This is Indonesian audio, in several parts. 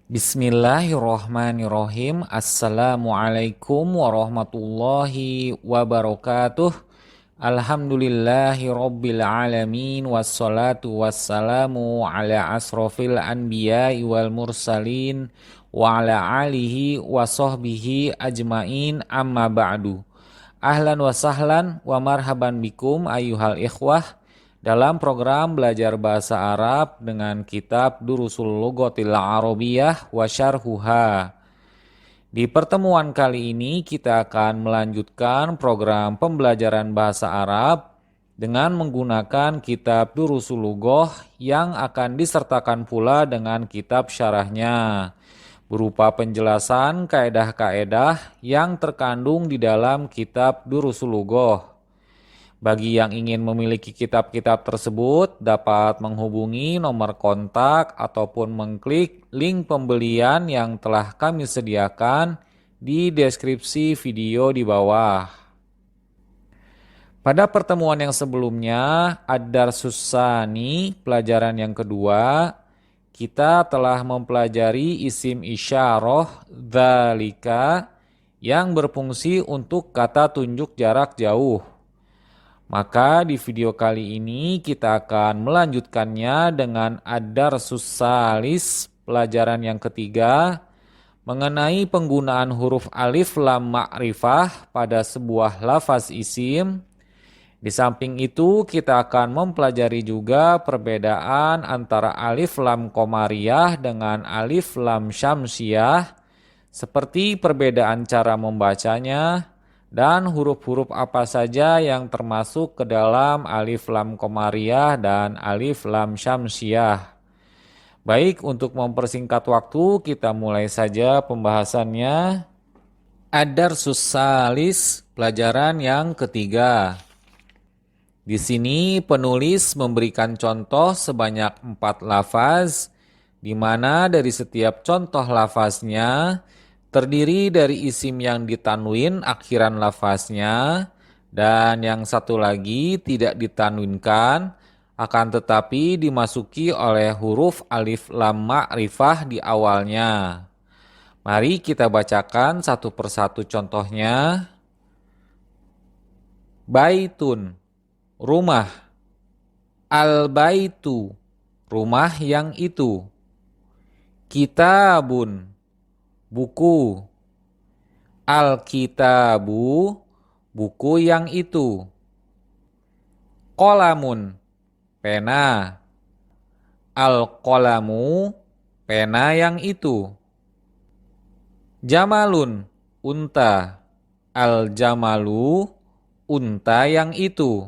Bismillahirrohmanirrohim. Assalamualaikum warahmatullahi wabarakatuh. Alhamdulillahi alamin. Wassalatu wassalamu ala asrofil anbiya wal mursalin wa ala alihi wa sahbihi ajmain, amma ba'du. Ahlan wa sahlan wa marhaban bikum ayyuhal ikhwah dalam program belajar bahasa Arab dengan kitab Durusul Lughatil Arabiyyah wa Syarhuha. Di pertemuan kali ini kita akan melanjutkan program pembelajaran bahasa Arab dengan menggunakan kitab Durusul Lughah yang akan disertakan pula dengan kitab syarahnya, berupa penjelasan kaedah-kaedah yang terkandung di dalam kitab Durusul Lughah. Bagi yang ingin memiliki kitab-kitab tersebut dapat menghubungi nomor kontak ataupun mengklik link pembelian yang telah kami sediakan di deskripsi video di bawah. Pada pertemuan yang sebelumnya, Ad-Darsus Tsani, pelajaran yang kedua, kita telah mempelajari isim isyarah dzalika yang berfungsi untuk kata tunjuk jarak jauh. Maka di video kali ini kita akan melanjutkannya dengan Ad-Darsus Tsalis, pelajaran yang ketiga, mengenai penggunaan huruf alif lam ma'rifah pada sebuah lafaz isim. Di samping itu kita akan mempelajari juga perbedaan antara alif lam qamariyah dengan alif lam syamsiyah, seperti perbedaan cara membacanya, dan huruf-huruf apa saja yang termasuk ke dalam alif lam qamariyah dan alif lam syamsiyah. Baik, untuk mempersingkat waktu kita mulai saja pembahasannya. Ad-Darsus Tsalis, pelajaran yang ketiga. Di sini penulis memberikan contoh sebanyak 4 lafaz, di mana dari setiap contoh lafaznya terdiri dari isim yang ditanwin akhiran lafaznya dan yang satu lagi tidak ditanwinkan, akan tetapi dimasuki oleh huruf alif lam ma'rifah di awalnya. Mari kita bacakan satu persatu contohnya. Baitun, rumah. Al-baitu, rumah yang itu. Kitabun, buku. Al-kitabu, buku yang itu. Qalamun, pena. Al-qalamu, pena yang itu. Jamalun, unta. Al-jamalu, unta yang itu.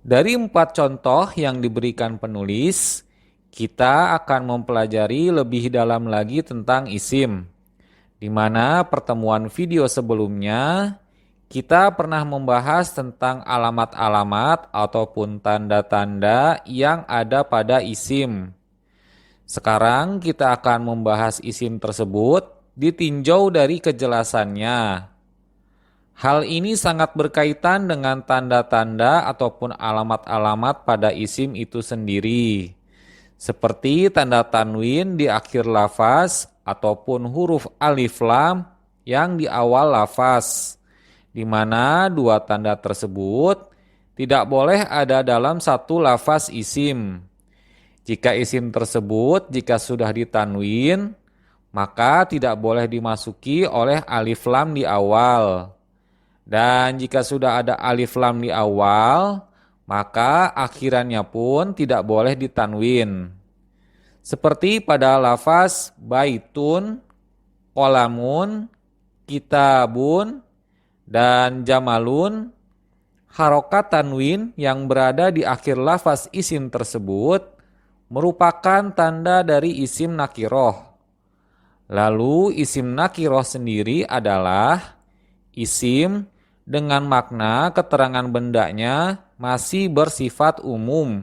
Dari 4 contoh yang diberikan penulis, kita akan mempelajari lebih dalam lagi tentang isim, di mana pertemuan video sebelumnya kita pernah membahas tentang alamat-alamat ataupun tanda-tanda yang ada pada isim. Sekarang kita akan membahas isim tersebut ditinjau dari kejelasannya. Hal ini sangat berkaitan dengan tanda-tanda ataupun alamat-alamat pada isim itu sendiri, seperti tanda tanwin di akhir lafaz ataupun huruf alif lam yang di awal lafaz, di mana 2 tanda tersebut tidak boleh ada dalam satu lafaz isim. Jika isim tersebut sudah ditanwin, maka tidak boleh dimasuki oleh alif lam di awal. Dan jika sudah ada alif lam di awal, maka akhirannya pun tidak boleh ditanwin. Seperti pada lafaz baitun, qalamun, kitabun, dan jamalun, harokat tanwin yang berada di akhir lafaz isim tersebut merupakan tanda dari isim nakiroh. Lalu isim nakiroh sendiri adalah isim dengan makna keterangan bendanya masih bersifat umum,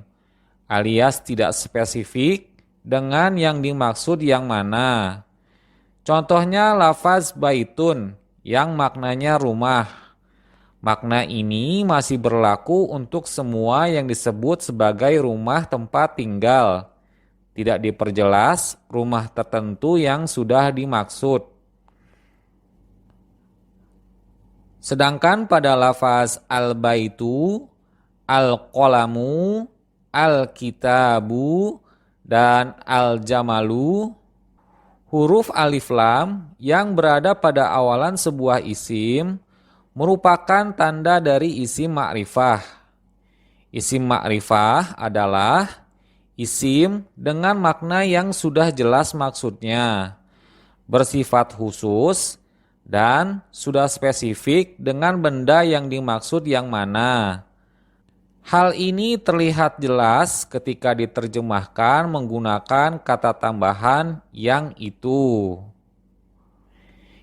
alias tidak spesifik dengan yang dimaksud yang mana. Contohnya lafaz baitun yang maknanya rumah. Makna ini masih berlaku untuk semua yang disebut sebagai rumah tempat tinggal, Tidak diperjelas rumah tertentu yang sudah dimaksud. Sedangkan pada lafaz al-baitu, al-qalamu, al-kitabu, dan al-jamalu, huruf alif lam yang berada pada awalan sebuah isim merupakan tanda dari isim ma'rifah. Isim ma'rifah adalah isim dengan makna yang sudah jelas maksudnya, bersifat khusus, dan sudah spesifik dengan benda yang dimaksud yang mana. Hal ini terlihat jelas ketika diterjemahkan menggunakan kata tambahan yang itu.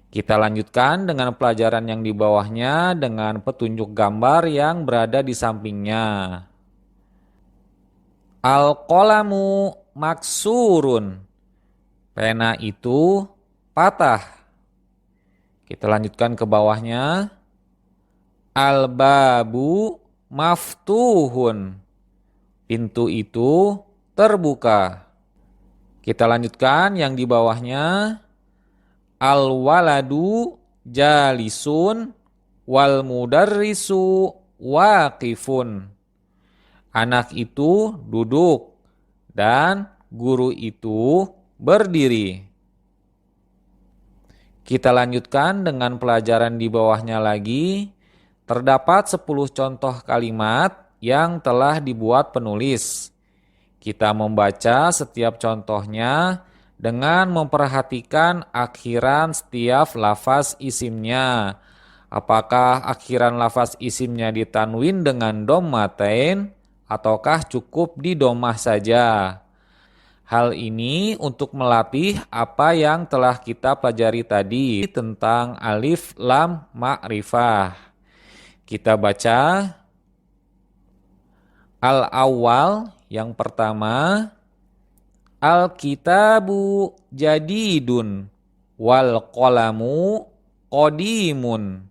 Kita lanjutkan dengan pelajaran yang di bawahnya dengan petunjuk gambar yang berada di sampingnya. Al-qalamu maksurun. Pena itu patah. Kita lanjutkan ke bawahnya. Al-babu maftuhun. Pintu itu terbuka. Kita lanjutkan yang di bawahnya. Al-waladu jalisun wal mudarrisu waqifun. Anak itu duduk dan guru itu berdiri. Kita lanjutkan dengan pelajaran di bawahnya lagi. Terdapat 10 contoh kalimat yang telah dibuat penulis. Kita membaca setiap contohnya dengan memperhatikan akhiran setiap lafaz isimnya. Apakah akhiran lafaz isimnya ditanwin dengan dhammatain ataukah cukup di dhammah saja? Hal ini untuk melatih apa yang telah kita pelajari tadi tentang alif lam ma'rifah. Kita baca al-awwal yang pertama, al-kitabu jadidun wal qalamu qadimun.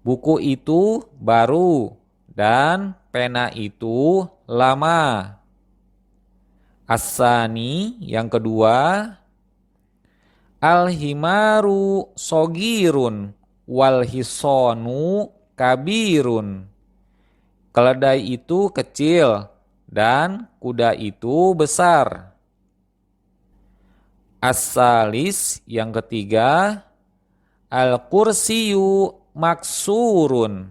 Buku itu baru dan pena itu lama. As-sani yang kedua, al-himaru sogirun wal hisonu kabirun. Keledai itu kecil dan kuda itu besar. As-salis yang ketiga, al-kursiyu maksurun.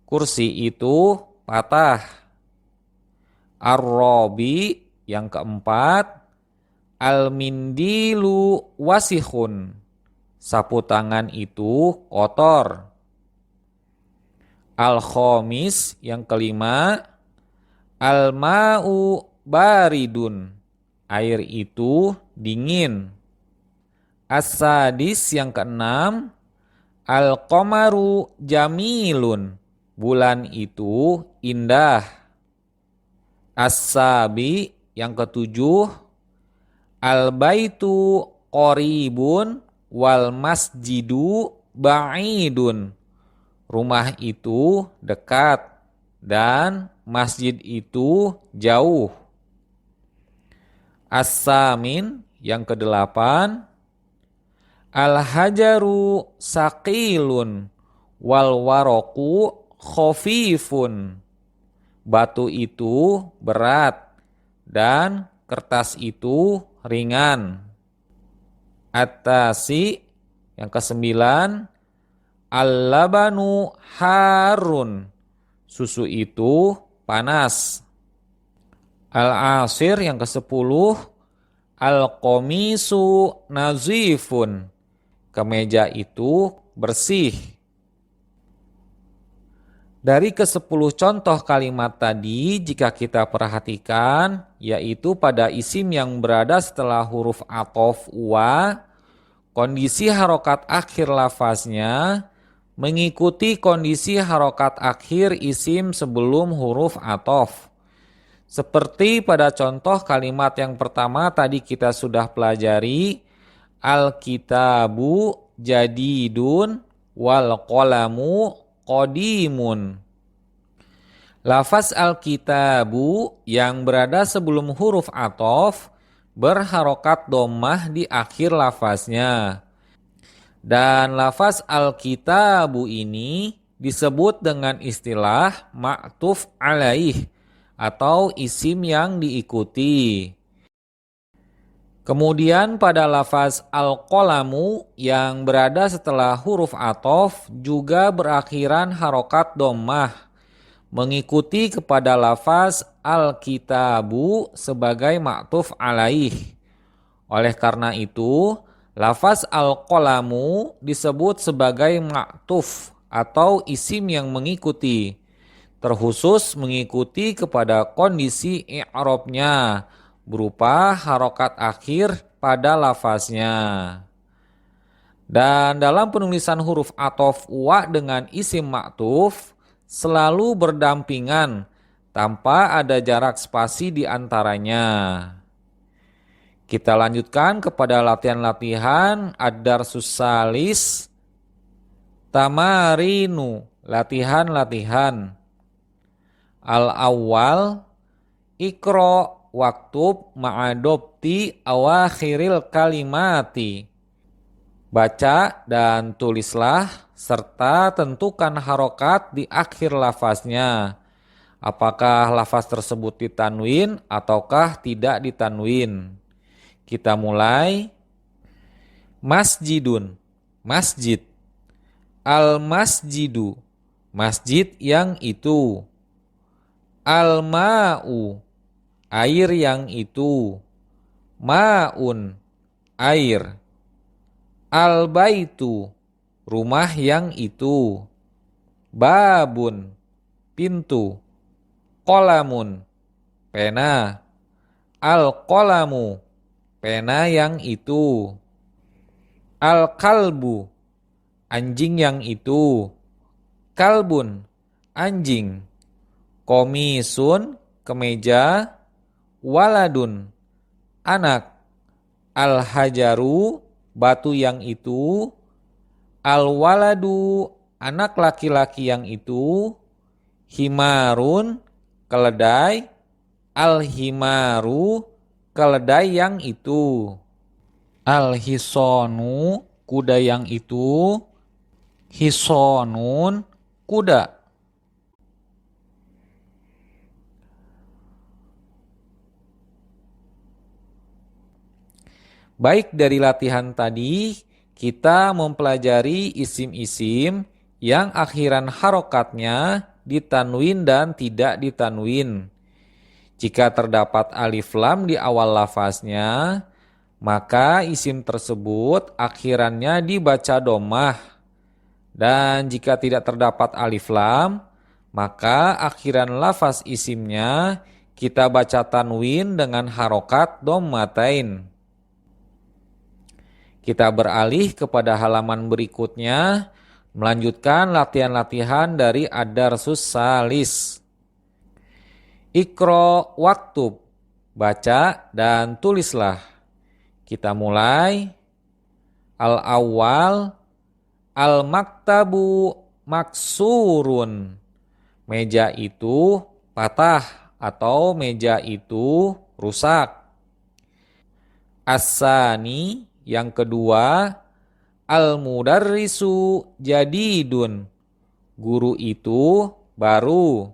Kursi itu patah. Ar-rabi yang keempat, al-mindilu wasihun. Sapu tangan itu kotor. Al-khomis yang kelima, al-ma'u baridun. Air itu dingin. As-sadis yang keenam, al-qamaru jamilun. Bulan itu indah. As-sabi yang ketujuh, al-baitu qoribun wal masjidu ba'idun. Rumah itu dekat dan masjid itu jauh. As-samin yang kedelapan, al-hajaru saqilun wal waroku khofifun. Batu itu berat dan kertas itu ringan. At-tasi yang kesembilan, al-labanu harun. Susu itu panas. Al-asir yang kesepuluh, al-qamisu nazifun. Kemeja itu bersih. Dari ke-10 contoh kalimat tadi, jika kita perhatikan, yaitu pada isim yang berada setelah huruf athof wa, kondisi harokat akhir lafaznya mengikuti kondisi harokat akhir isim sebelum huruf athof. Seperti pada contoh kalimat yang pertama tadi kita sudah pelajari, al-kitabu jadidun wal qalamu qadimun. Lafaz al-kitabu yang berada sebelum huruf athof berharokat dhammah di akhir lafaznya. Dan lafaz al-kitabu ini disebut dengan istilah ma'tuf alaih atau isim yang diikuti. Kemudian pada lafaz al-qalamu yang berada setelah huruf athof juga berakhiran harokat dhammah, mengikuti kepada lafaz al-kitabu sebagai ma'tuf alaih. Oleh karena itu, lafaz al-qalamu disebut sebagai ma'tuf atau isim yang mengikuti, terkhusus mengikuti kepada kondisi i'rabnya berupa harokat akhir pada lafaznya. Dan dalam penulisan huruf athof wa dengan isim ma'tuf selalu berdampingan tanpa ada jarak spasi di antaranya. Kita lanjutkan kepada latihan-latihan ad-darsus salis tamarinu, latihan-latihan. Al-awwal, ikro waktub ma'adobti awakhiril kalimati. Baca dan tulislah serta tentukan harokat di akhir lafaznya. Apakah lafaz tersebut ditanwin ataukah tidak ditanwin? Kita mulai. Masjidun, masjid. Al-masjidu, masjid yang itu. Al-ma'u, air yang itu. Ma'un, air. Al-baitu, rumah yang itu. Babun, pintu. Qalamun, pena. Al-qalamu, pena yang itu. Al-kalbu, anjing yang itu. Kalbun, anjing. Komisun, kemeja. Waladun, anak. Al-hajaru, batu yang itu. Al-waladu, anak laki-laki yang itu. Himarun, keledai. Al-himaru, keledai yang itu. Al-hisonu, kuda yang itu. Hisonun, kuda. Baik, dari latihan tadi kita mempelajari isim-isim yang akhiran harokatnya ditanwin dan tidak ditanwin. Jika terdapat alif lam di awal lafaznya, maka isim tersebut akhirannya dibaca dhammah. Dan jika tidak terdapat alif lam, maka akhiran lafaz isimnya kita baca tanwin dengan harokat dhammatain. Kita beralih kepada halaman berikutnya, melanjutkan latihan-latihan dari ad-darsus salis. Ikro waktub, baca dan tulislah. Kita mulai. Al-awwal, al-maktabu maksurun. Meja itu patah atau meja itu rusak. As-sani, yang kedua, al-mudarrisu jadidun. Guru itu baru.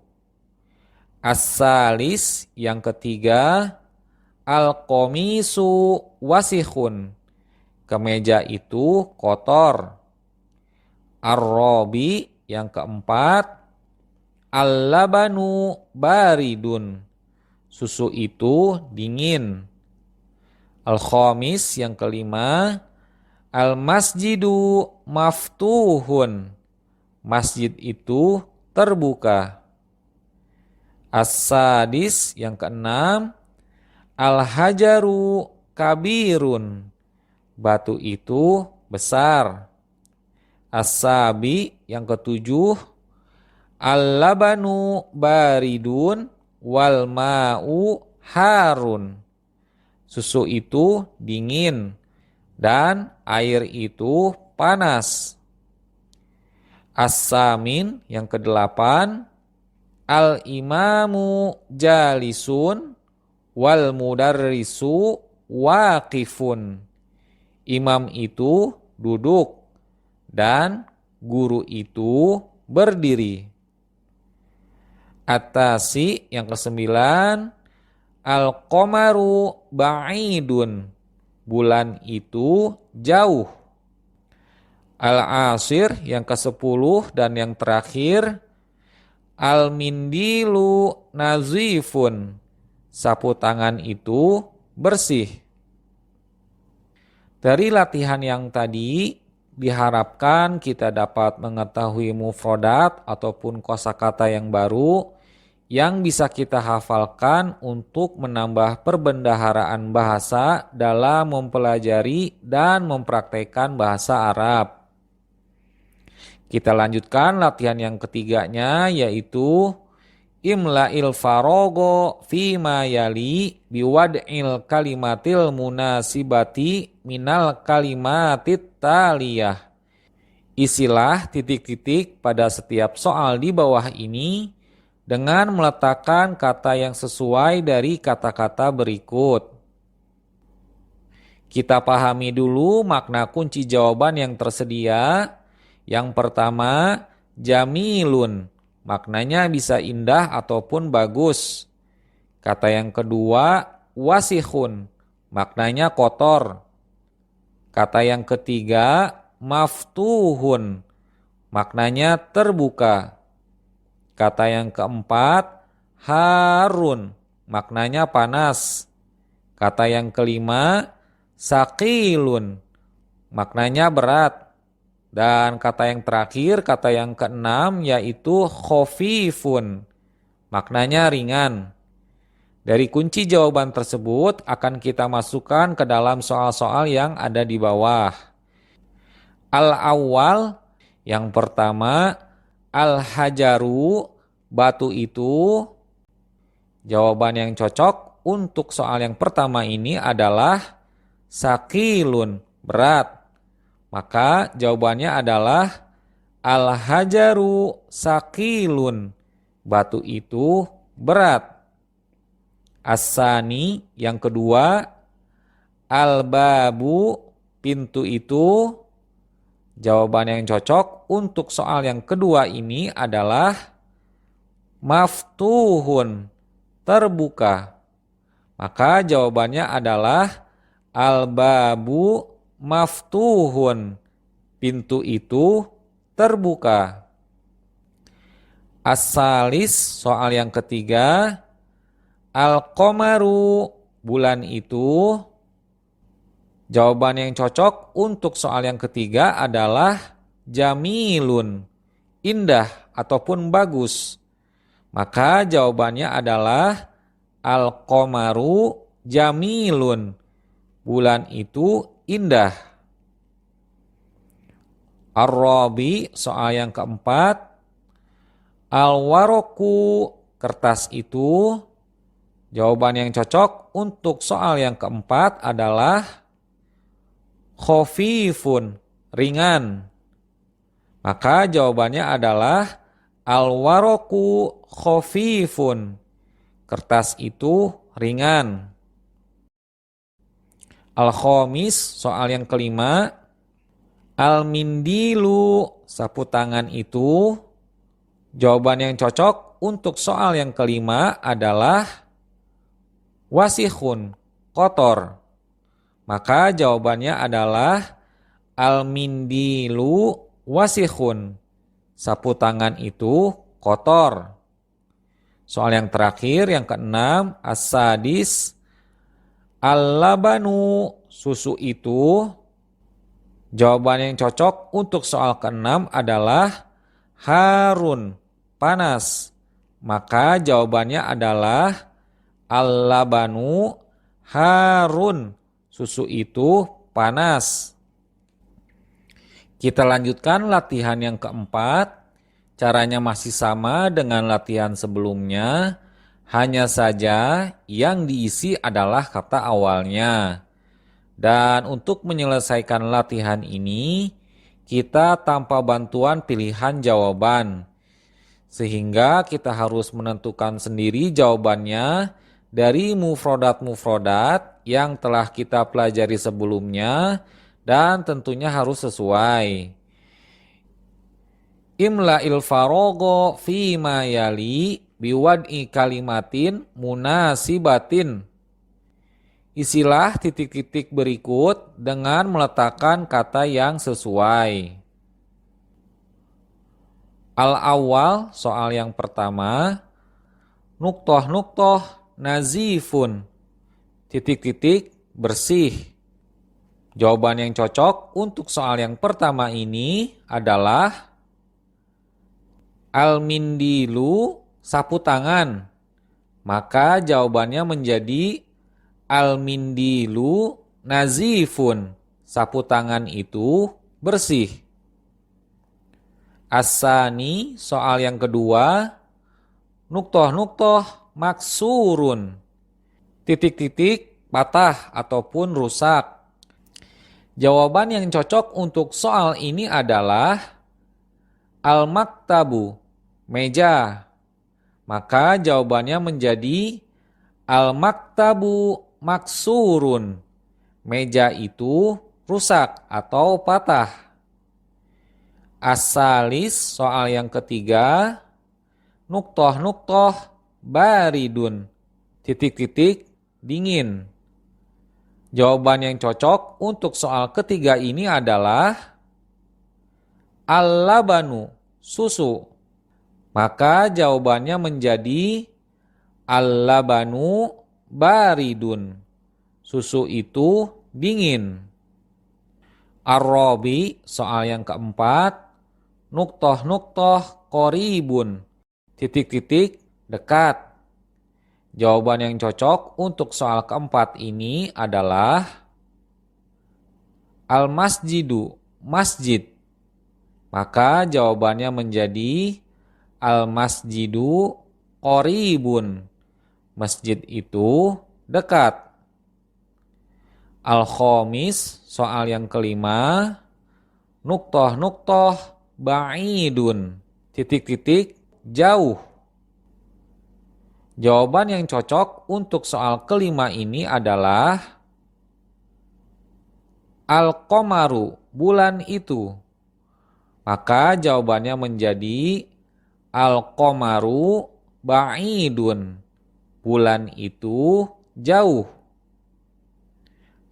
As-salis, yang ketiga, al-qomisu wasikhun. Kemeja itu kotor. Ar-robi, yang keempat, al-labanu baridun. Susu itu dingin. Al-khamis, yang kelima, al-masjidu maftuhun. Masjid itu terbuka. As-sadis, yang keenam, al-hajaru kabirun. Batu itu besar. As-sabi, yang ketujuh, al-labanu baridun wal ma'u harun. Susu itu dingin dan air itu panas. As-samin, yang kedelapan, al-imamu jalisun wal mudarrisu waqifun. Imam itu duduk dan guru itu berdiri. At-tasi yang kesembilan, al-qamaru ba'idun. Bulan itu jauh. Al-ashir yang ke-10 dan yang terakhir, al-mindilu nazifun. Sapu tangan itu bersih. Dari latihan yang tadi, diharapkan kita dapat mengetahui mufrodat ataupun kosakata yang baru yang bisa kita hafalkan untuk menambah perbendaharaan bahasa dalam mempelajari dan mempraktekkan bahasa Arab. Kita lanjutkan latihan yang ketiganya, yaitu imla'il farogo fima yali biwad'il kalimatil munasibati minal kalimatit taliyah. Isilah titik-titik pada setiap soal di bawah ini dengan meletakkan kata yang sesuai dari kata-kata berikut. Kita pahami dulu makna kunci jawaban yang tersedia. Yang pertama, jamilun. Maknanya bisa indah ataupun bagus. Kata yang kedua, wasihun. Maknanya kotor. Kata yang ketiga, maftuhun. Maknanya terbuka. Kata yang keempat, harun. Maknanya panas. Kata yang kelima, sakilun. Maknanya berat. Dan kata yang terakhir, kata yang keenam, yaitu khofifun. Maknanya ringan. Dari kunci jawaban tersebut akan kita masukkan ke dalam soal-soal yang ada di bawah. Al-awwal, yang pertama, al-hajaru, batu itu. Jawaban yang cocok untuk soal yang pertama ini adalah sakilun, berat. Maka jawabannya adalah al-hajaru sakilun. Batu itu berat. As-sani yang kedua, al-babu, pintu itu. Jawaban yang cocok untuk soal yang kedua ini adalah maftuhun, terbuka. Maka jawabannya adalah al-babu maftuhun, pintu itu terbuka. As-salis, soal yang ketiga, al-qamaru, bulan itu. Jawaban yang cocok untuk soal yang ketiga adalah jamilun, indah ataupun bagus. Maka jawabannya adalah al-qamaru jamilun, bulan itu indah. Ar-rabi, soal yang keempat, al-waroku, kertas itu. Jawaban yang cocok untuk soal yang keempat adalah khofifun, ringan. Maka jawabannya adalah al-waroku khofifun, kertas itu ringan. Al-khomis, soal yang kelima, al-mindilu, sapu tangan itu. Jawaban yang cocok untuk soal yang kelima adalah wasihun, kotor. Maka jawabannya adalah al-mindilu wasihun, sapu tangan itu kotor. Soal yang terakhir, yang keenam, as-sadis, al-labanu, susu itu. Jawaban yang cocok untuk soal keenam adalah harun, panas. Maka jawabannya adalah al-labanu harun, susu itu panas. Kita lanjutkan latihan yang keempat. Caranya masih sama dengan latihan sebelumnya. Hanya saja yang diisi adalah kata awalnya. Dan untuk menyelesaikan latihan ini, kita tanpa bantuan pilihan jawaban. Sehingga kita harus menentukan sendiri jawabannya dari mufrodat-mufrodat yang telah kita pelajari sebelumnya dan tentunya harus sesuai. Imla'il farogo fima yali biwad'i kalimatin munasibatin. Isilah titik-titik berikut dengan meletakkan kata yang sesuai. Al-awwal, soal yang pertama, nuktoh nazifun, titik-titik bersih. Jawaban yang cocok untuk soal yang pertama ini adalah al-mindilu, sapu tangan. Maka jawabannya menjadi al-mindilu nazifun, sapu tangan itu bersih. As-sani, soal yang kedua, nuktoh maksurun, titik-titik patah ataupun rusak. Jawaban yang cocok untuk soal ini adalah al-maktabu, meja. Maka jawabannya menjadi al-maktabu maksurun, meja itu rusak atau patah. As-salis, soal yang ketiga, nuktoh baridun, titik-titik dingin. Jawaban yang cocok untuk soal ketiga ini adalah al-labanu, susu. Maka jawabannya menjadi al-labanu baridun, susu itu dingin. Ar-rabi, soal yang keempat, nuktoh qoribun, titik-titik dekat. Jawaban yang cocok untuk soal keempat ini adalah al-masjidu, masjid. Maka jawabannya menjadi al-masjidu qoribun, masjid itu dekat. Al-khomis, soal yang kelima, nuktoh ba'idun, titik-titik jauh. Jawaban yang cocok untuk soal kelima ini adalah al-qomaru, bulan itu. Maka jawabannya menjadi al-qomaru ba'idun, bulan itu jauh.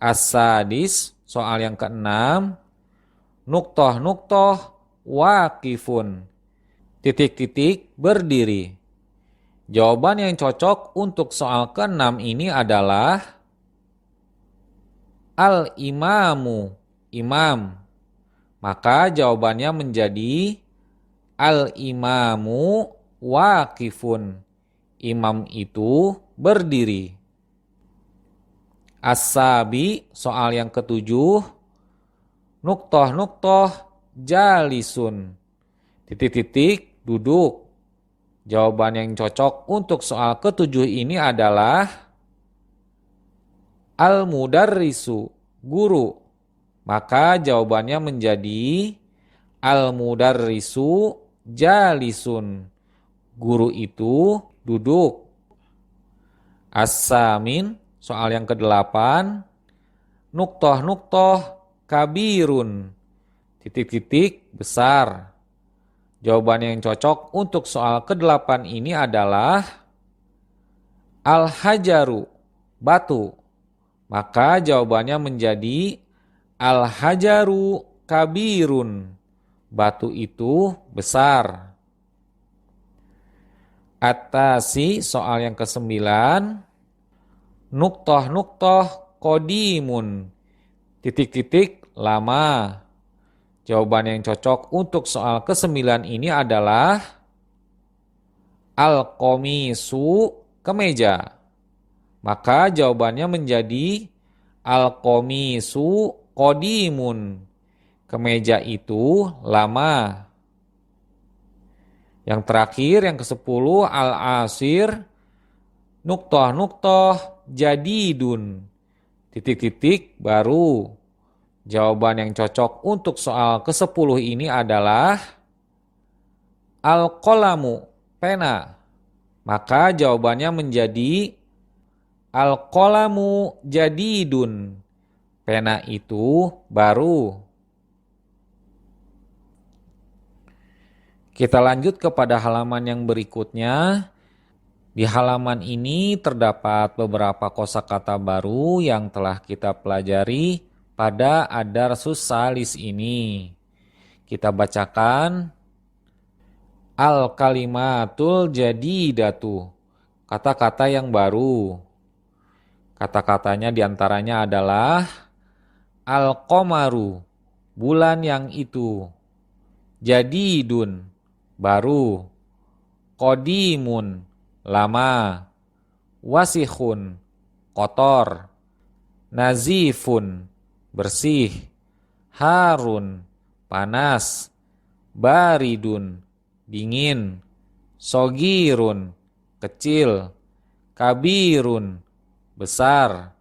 As-sadis, soal yang keenam, nuktoh waqifun, titik-titik berdiri. Jawaban yang cocok untuk soal keenam ini adalah al-imamu, imam. Maka jawabannya menjadi al-imamu waqifun, imam itu berdiri. As-sabi, soal yang ketujuh, nuktoh jalisun, titik-titik duduk. Jawaban yang cocok untuk soal ketujuh ini adalah al-mudarrisu, guru. Maka jawabannya menjadi al-mudarrisu jalisun, guru itu duduk. As-samin, soal yang kedelapan, nuktoh kabirun, titik-titik besar. Jawaban yang cocok untuk soal ke-8 ini adalah al-hajaru, batu. Maka jawabannya menjadi al-hajaru kabirun, batu itu besar. At-tasi, soal yang ke-9, nuktoh qadimun, titik-titik lama. Jawaban yang cocok untuk soal ke-9 ini adalah al-qamisu, kemeja. Maka jawabannya menjadi al-qamisu qadimun, kemeja itu lama. Yang terakhir, yang ke-10, al-asir, nuktoh jadidun, titik-titik baru. Jawaban yang cocok untuk soal ke-10 ini adalah al-qalamu, pena. Maka jawabannya menjadi Al-qalamu jadidun. Pena itu baru. Kita lanjut kepada halaman yang berikutnya. Di halaman ini terdapat beberapa kosakata baru yang telah kita pelajari pada adarsus salis ini. Kita bacakan al-kalimatul jadidatu. Kata-kata yang baru. Kata-katanya diantaranya adalah al-qamaru, bulan yang itu. Jadidun, baru. Qadimun, lama. Wasikhun, kotor. Nazifun, bersih. Harun, panas. Baridun, dingin. Sogirun, kecil. Kabirun, besar.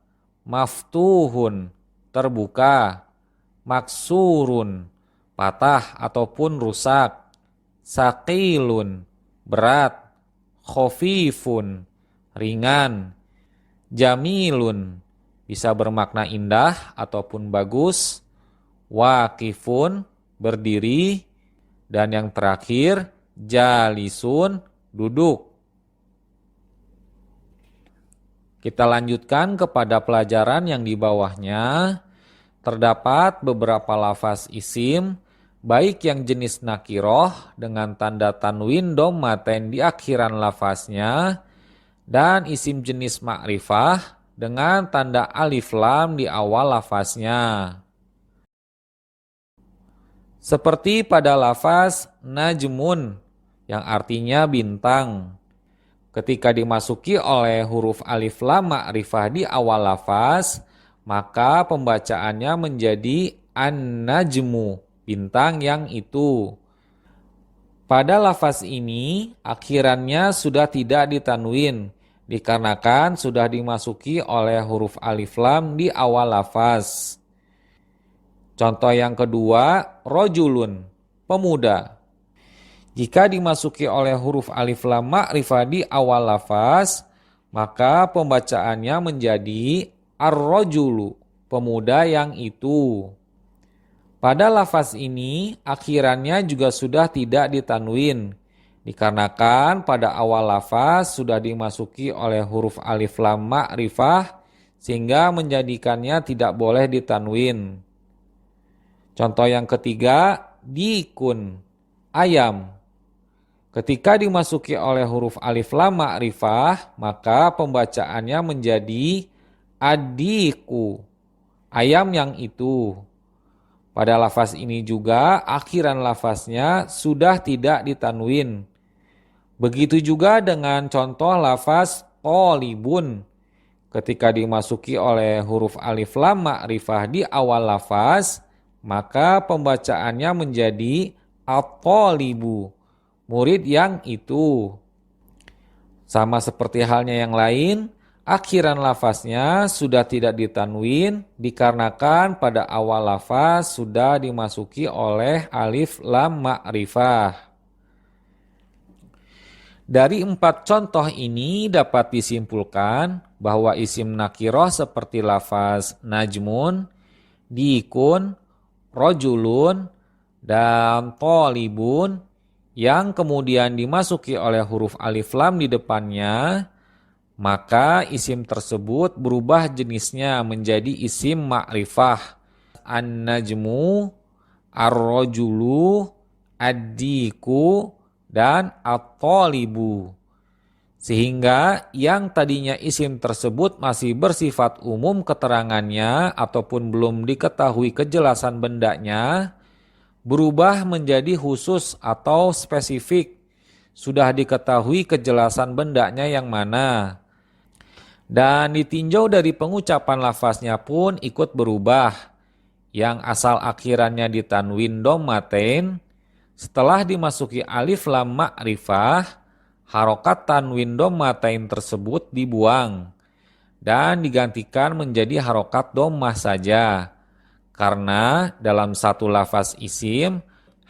Maftuhun, terbuka. Maksurun, patah ataupun rusak. Saqilun, berat. Khofifun, ringan. Jamilun, bisa bermakna indah ataupun bagus. Waqifun, berdiri. Dan yang terakhir, jalisun, duduk. Kita lanjutkan kepada pelajaran yang di bawahnya. Terdapat beberapa lafaz isim, baik yang jenis nakiroh dengan tanda tanwin dhammatain di akhiran lafaznya, dan isim jenis ma'rifah dengan tanda alif lam di awal lafaznya. Seperti pada lafaz najmun yang artinya bintang. Ketika dimasuki oleh huruf alif lam ma'rifah di awal lafaz, maka pembacaannya menjadi an-najmu, bintang yang itu. Pada lafaz ini, akhirannya sudah tidak ditanwin, dikarenakan sudah dimasuki oleh huruf alif lam di awal lafaz. Contoh yang kedua, rojulun, pemuda. Jika dimasuki oleh huruf alif lam ma'rifah di awal lafaz, maka pembacaannya menjadi ar-rojulu, pemuda yang itu. Pada lafaz ini, akhirannya juga sudah tidak ditanwin, dikarenakan pada awal lafaz sudah dimasuki oleh huruf alif lam ma'rifah, sehingga menjadikannya tidak boleh ditanwin. Contoh yang ketiga, dikun, ayam. Ketika dimasuki oleh huruf alif lam ma'rifah, maka pembacaannya menjadi adiku, ayam yang itu. Pada lafaz ini juga akhiran lafaznya sudah tidak ditanwin. Begitu juga dengan contoh lafaz qalibun. Ketika dimasuki oleh huruf alif lam ma'rifah di awal lafaz, maka pembacaannya menjadi at-talibu, murid yang itu. Sama seperti halnya yang lain, akhiran lafaznya sudah tidak ditanwin dikarenakan pada awal lafaz sudah dimasuki oleh alif lam ma'rifah. Dari 4 contoh ini dapat disimpulkan bahwa isim nakiroh seperti lafaz najmun, dikun, rojulun, dan tolibun yang kemudian dimasuki oleh huruf alif lam di depannya, maka isim tersebut berubah jenisnya menjadi isim ma'rifah. An-najmu, ar-rojulu, ad-diku, dan at-tolibu. Sehingga yang tadinya isim tersebut masih bersifat umum keterangannya ataupun belum diketahui kejelasan bendanya, berubah menjadi khusus atau spesifik. Sudah diketahui kejelasan bendanya yang mana. Dan ditinjau dari pengucapan lafaznya pun ikut berubah. Yang asal akhirannya ditanwin dhammatain, setelah dimasuki alif lam ma'rifah, harokat tanwin dhammatain tersebut dibuang dan digantikan menjadi harokat dhammah saja. Karena dalam satu lafaz isim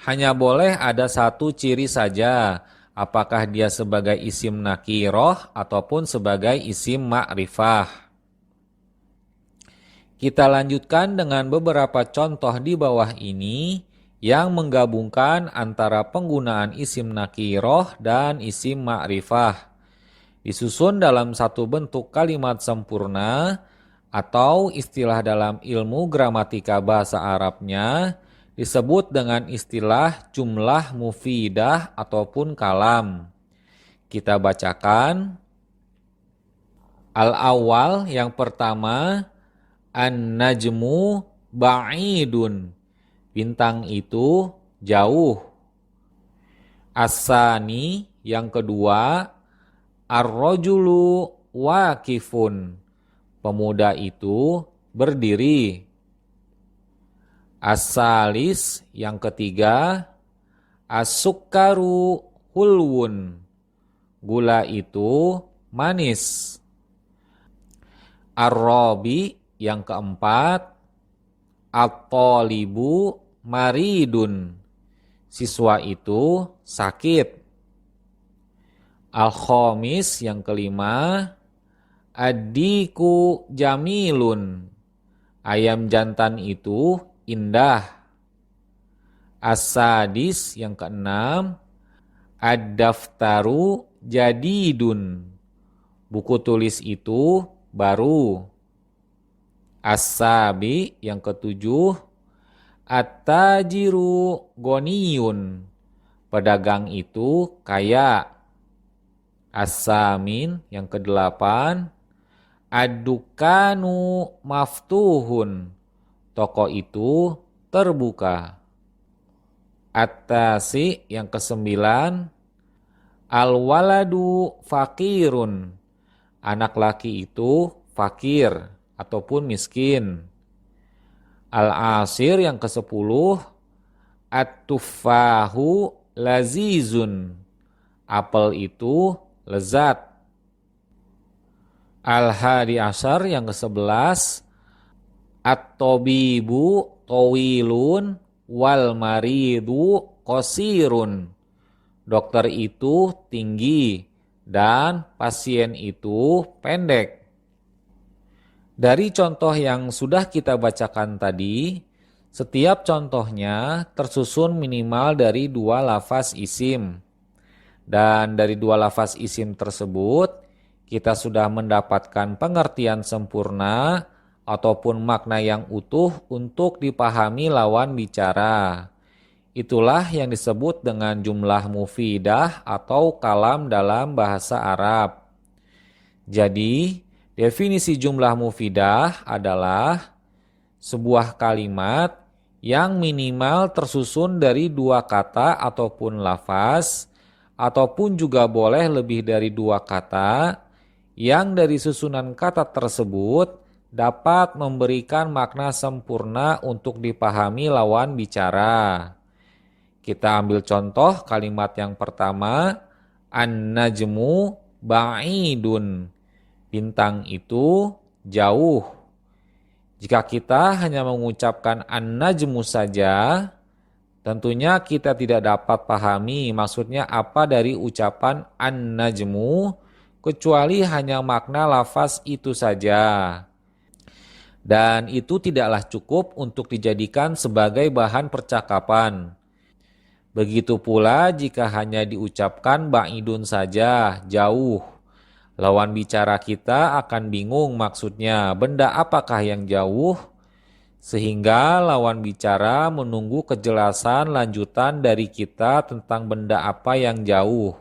hanya boleh ada satu ciri saja, apakah dia sebagai isim nakiroh ataupun sebagai isim ma'rifah. Kita lanjutkan dengan beberapa contoh di bawah ini yang menggabungkan antara penggunaan isim nakiroh dan isim ma'rifah. Disusun dalam satu bentuk kalimat sempurna atau istilah dalam ilmu gramatika bahasa Arabnya disebut dengan istilah jumlah mufidah ataupun kalam. Kita bacakan. Al-awwal yang pertama, an-najmu ba'idun. Bintang itu jauh. As-sani yang kedua, ar-rajulu waqifun. Pemuda itu berdiri. As-salis yang ketiga, as-sukkaru hulwun. Gula itu manis. Ar-rabi yang keempat, at-talibu maridun. Siswa itu sakit. Al-khamis yang kelima, ad-diku jamilun. Ayam jantan itu indah. As-sadis yang keenam, ad-daftaru jadidun. Buku tulis itu baru. As-sabi yang ketujuh, at-tajiru goniyun. Pedagang itu kaya. As-samin yang kedelapan, ad-dukanu maftuhun. Toko itu terbuka. At-tasi yang kesembilan, al-waladu fakirun. Anak laki itu fakir ataupun miskin. Al-asir yang ke-10, at-tuffahu lazizun. Apel itu lezat. Al-hadi asyar yang ke-11, at-tobibu towilun wal maridu qasirun. Dokter itu tinggi dan pasien itu pendek. Dari contoh yang sudah kita bacakan tadi, setiap contohnya tersusun minimal dari 2 lafaz isim. Dan dari 2 lafaz isim tersebut, kita sudah mendapatkan pengertian sempurna ataupun makna yang utuh untuk dipahami lawan bicara. Itulah yang disebut dengan jumlah mufidah atau kalam dalam bahasa Arab. Jadi, definisi jumlah mufidah adalah sebuah kalimat yang minimal tersusun dari 2 kata ataupun lafaz, ataupun juga boleh lebih dari 2 kata, yang dari susunan kata tersebut dapat memberikan makna sempurna untuk dipahami lawan bicara. Kita ambil contoh kalimat yang pertama, an-najmu ba'idun. Bintang itu jauh. Jika kita hanya mengucapkan an-najmu saja, tentunya kita tidak dapat pahami maksudnya apa dari ucapan an-najmu, kecuali hanya makna lafaz itu saja. Dan itu tidaklah cukup untuk dijadikan sebagai bahan percakapan. Begitu pula jika hanya diucapkan ba'idun saja, jauh. Lawan bicara kita akan bingung maksudnya benda apakah yang jauh, sehingga lawan bicara menunggu kejelasan lanjutan dari kita tentang benda apa yang jauh.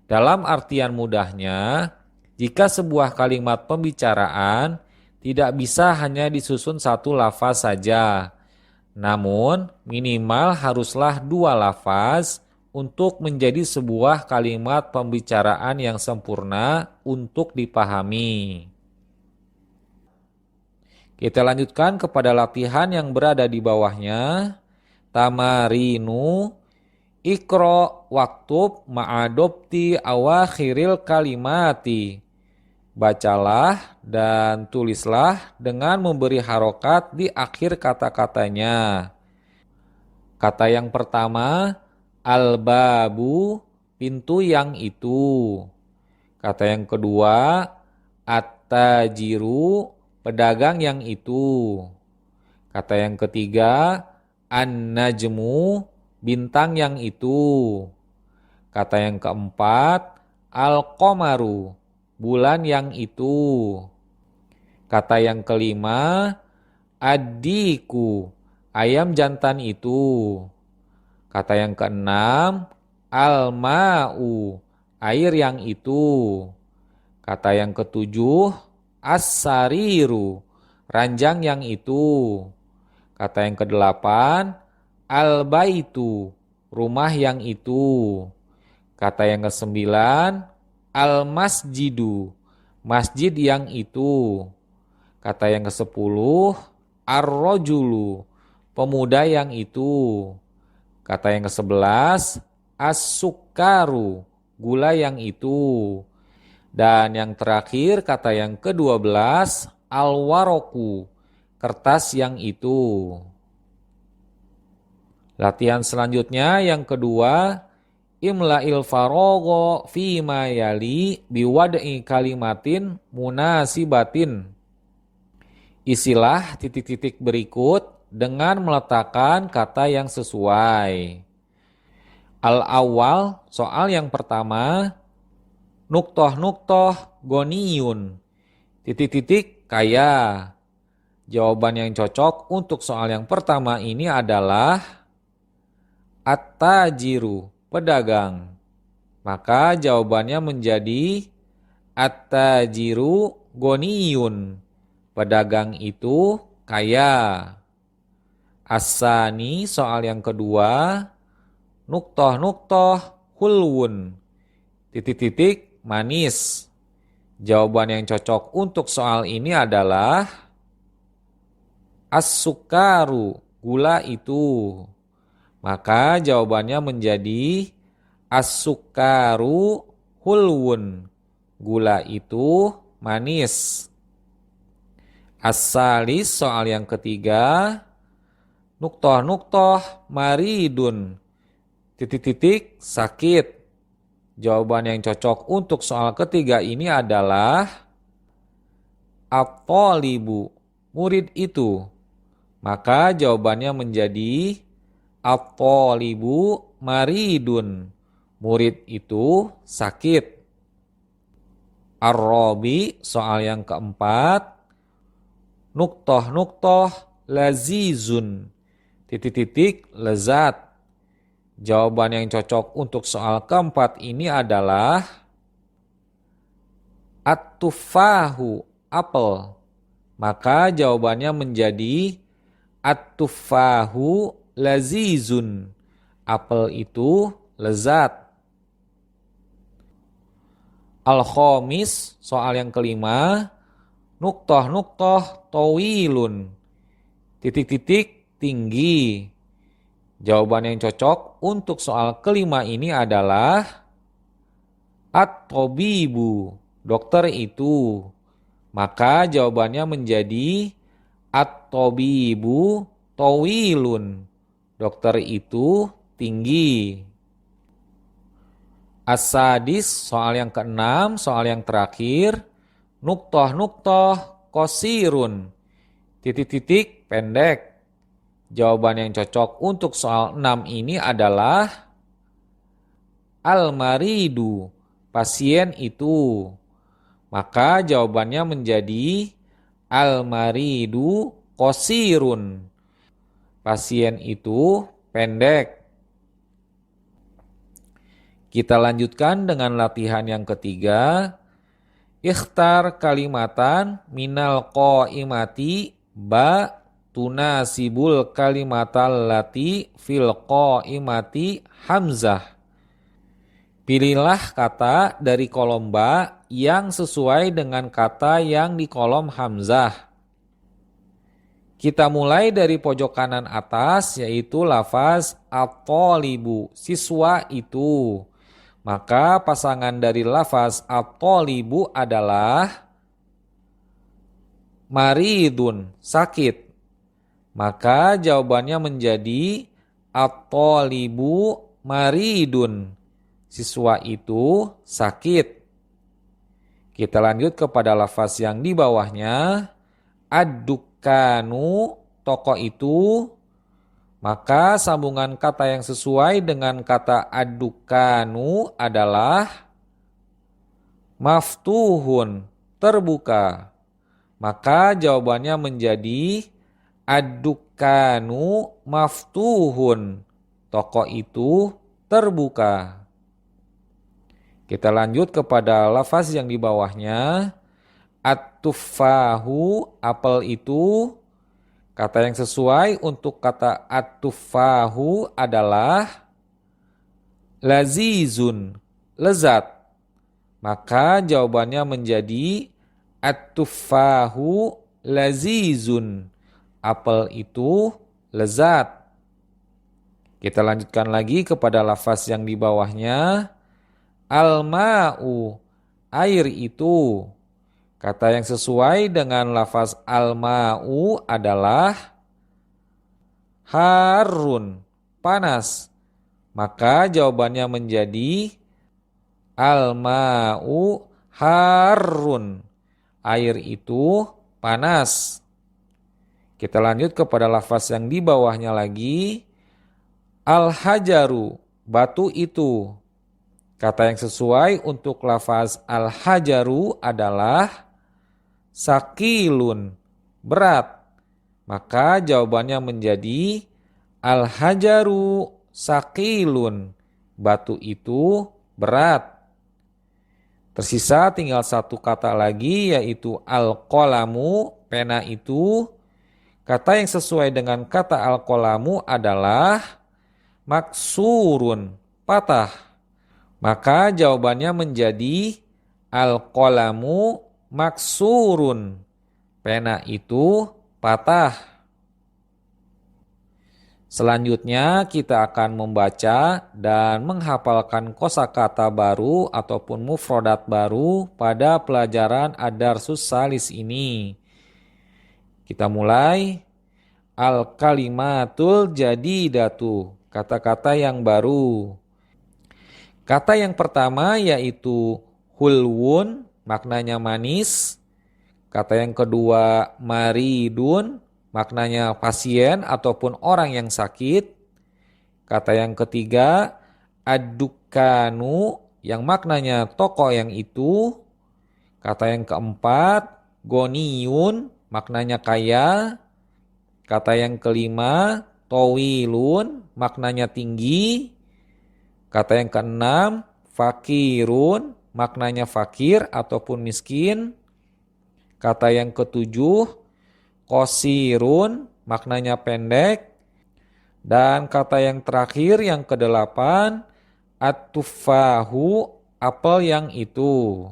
Dalam artian mudahnya, jika sebuah kalimat pembicaraan tidak bisa hanya disusun 1 lafaz saja, namun minimal haruslah 2 lafaz untuk menjadi sebuah kalimat pembicaraan yang sempurna untuk dipahami. Kita lanjutkan kepada latihan yang berada di bawahnya. Tamarinu ikro waktub ma'adopti awakhiril kalimati. Bacalah dan tulislah dengan memberi harokat di akhir kata-katanya. Kata yang pertama, al-babu, pintu yang itu. Kata yang kedua, at-tajiru, pedagang yang itu. Kata yang ketiga, an-najmu, bintang yang itu. Kata yang keempat, al-qamaru, bulan yang itu. Kata yang kelima, ad-diku, ayam jantan itu. Kata yang keenam, al-ma'u, air yang itu. Kata yang ketujuh, as-sariru, ranjang yang itu. Kata yang kedelapan, al-baitu, rumah yang itu. Kata yang kesembilan, al-masjidu, masjid yang itu. Kata yang kesepuluh, ar-rojulu, pemuda yang itu. Kata yang kesebelas, as-sukaru, gula yang itu. Dan yang terakhir, kata yang ke-12, al-waroku, kertas yang itu. Latihan selanjutnya yang kedua, imla'il farogho fima yali biwad'i kalimatin munasibatin. Isilah titik-titik berikut dengan meletakkan kata yang sesuai. Al-awwal, soal yang pertama, nuktoh goniyun, titik-titik kaya. Jawaban yang cocok untuk soal yang pertama ini adalah at-tajiru, pedagang. Maka jawabannya menjadi at-tajiru goniyun, pedagang itu kaya. As-sani, soal yang kedua, nuktoh hulwun, titik-titik manis. Jawaban yang cocok untuk soal ini adalah as-sukaru, gula itu. Maka jawabannya menjadi as-sukaru hulwun, gula itu manis. As-salis, soal yang ketiga, nuktoh maridun, titik-titik sakit. Jawaban yang cocok untuk soal ketiga ini adalah at-thalibu, murid itu. Maka jawabannya menjadi at-thalibu maridun, murid itu sakit. Ar-rabi, soal yang keempat, nuktoh lazizun, titik-titik lezat. Jawaban yang cocok untuk soal keempat ini adalah at-tufahu, apel. Maka jawabannya menjadi at-tufahu lazizun, apel itu lezat. Al-khomis, soal yang kelima, nuktoh towilun, titik-titik tinggi. Jawaban yang cocok untuk soal kelima ini adalah at-tobibu, dokter itu. Maka jawabannya menjadi at-tobibu towilun, dokter itu tinggi. As-sadis, soal yang keenam, soal yang terakhir, nuktoh kosirun, titik-titik pendek. Jawaban yang cocok untuk soal 6 ini adalah al-maridu, pasien itu. Maka jawabannya menjadi al-maridu kosirun, pasien itu pendek. Kita lanjutkan dengan latihan yang ketiga. Ikhtar kalimatan minal qaimati ba tunasibul kalimatal lati fil qaimati hamzah. Pilihlah kata dari kolom ba yang sesuai dengan kata yang di kolom hamzah. Kita mulai dari pojok kanan atas, yaitu lafaz at-thalibu, siswa itu. Maka pasangan dari lafaz at-thalibu adalah maridun, sakit. Maka jawabannya menjadi at-thalibu maridun, siswa itu sakit. Kita lanjut kepada lafaz yang di bawahnya. Ad-dukanu, toko itu. Maka sambungan kata yang sesuai dengan kata ad-dukanu adalah maftuhun, terbuka. Maka jawabannya menjadi ad-dukanu maftuhun, toko itu terbuka. Kita lanjut kepada lafaz yang di bawahnya. At-tufahu, apel itu. Kata yang sesuai untuk kata at-tufahu adalah lazizun, lezat. Maka jawabannya menjadi at-tufahu lazizun, apel itu lezat. Kita lanjutkan lagi kepada lafaz yang di bawahnya. Al-ma'u, air itu. Kata yang sesuai dengan lafaz al-ma'u adalah harun, panas. Maka jawabannya menjadi al-ma'u harun, air itu panas. Kita lanjut kepada lafaz yang di bawahnya lagi. Al-hajaru, batu itu. Kata yang sesuai untuk lafaz al-hajaru adalah sakilun, berat. Maka jawabannya menjadi al-hajaru sakilun, batu itu berat. Tersisa tinggal satu kata lagi, yaitu al-qalamu, pena itu. Kata yang sesuai dengan kata al-qalamu adalah maksurun, patah. Maka jawabannya menjadi al-qalamu maksurun, pena itu patah. Selanjutnya kita akan membaca dan menghafalkan kosakata baru ataupun mufrodat baru pada pelajaran Ad-Darsus Salis ini. Kita mulai. Al-kalimatul jadidatu, kata-kata yang baru. Kata yang pertama yaitu hulwun, maknanya manis. Kata yang kedua maridun, maknanya pasien ataupun orang yang sakit. Kata yang ketiga ad-dukanu, yang maknanya toko yang itu. Kata yang keempat goniyun, maknanya kaya. Kata yang kelima towilun, maknanya tinggi. Kata yang keenam fakirun, maknanya fakir ataupun miskin. Kata yang ketujuh qosirun, maknanya pendek. Dan kata yang terakhir yang kedelapan at-tufahu, apel yang itu.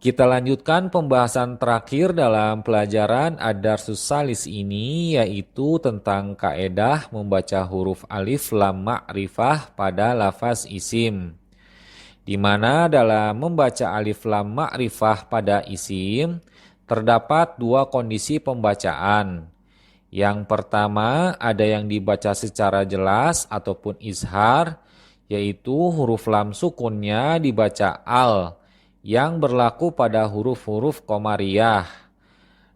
Kita lanjutkan pembahasan terakhir dalam pelajaran Ad-Darsus Salis ini, yaitu tentang kaedah membaca huruf alif lam ma'rifah pada lafaz isim. Di mana dalam membaca alif lam ma'rifah pada isim terdapat dua kondisi pembacaan. Yang pertama ada yang dibaca secara jelas ataupun izhar, yaitu huruf lam sukunnya dibaca al, yang berlaku pada huruf-huruf qamariyah.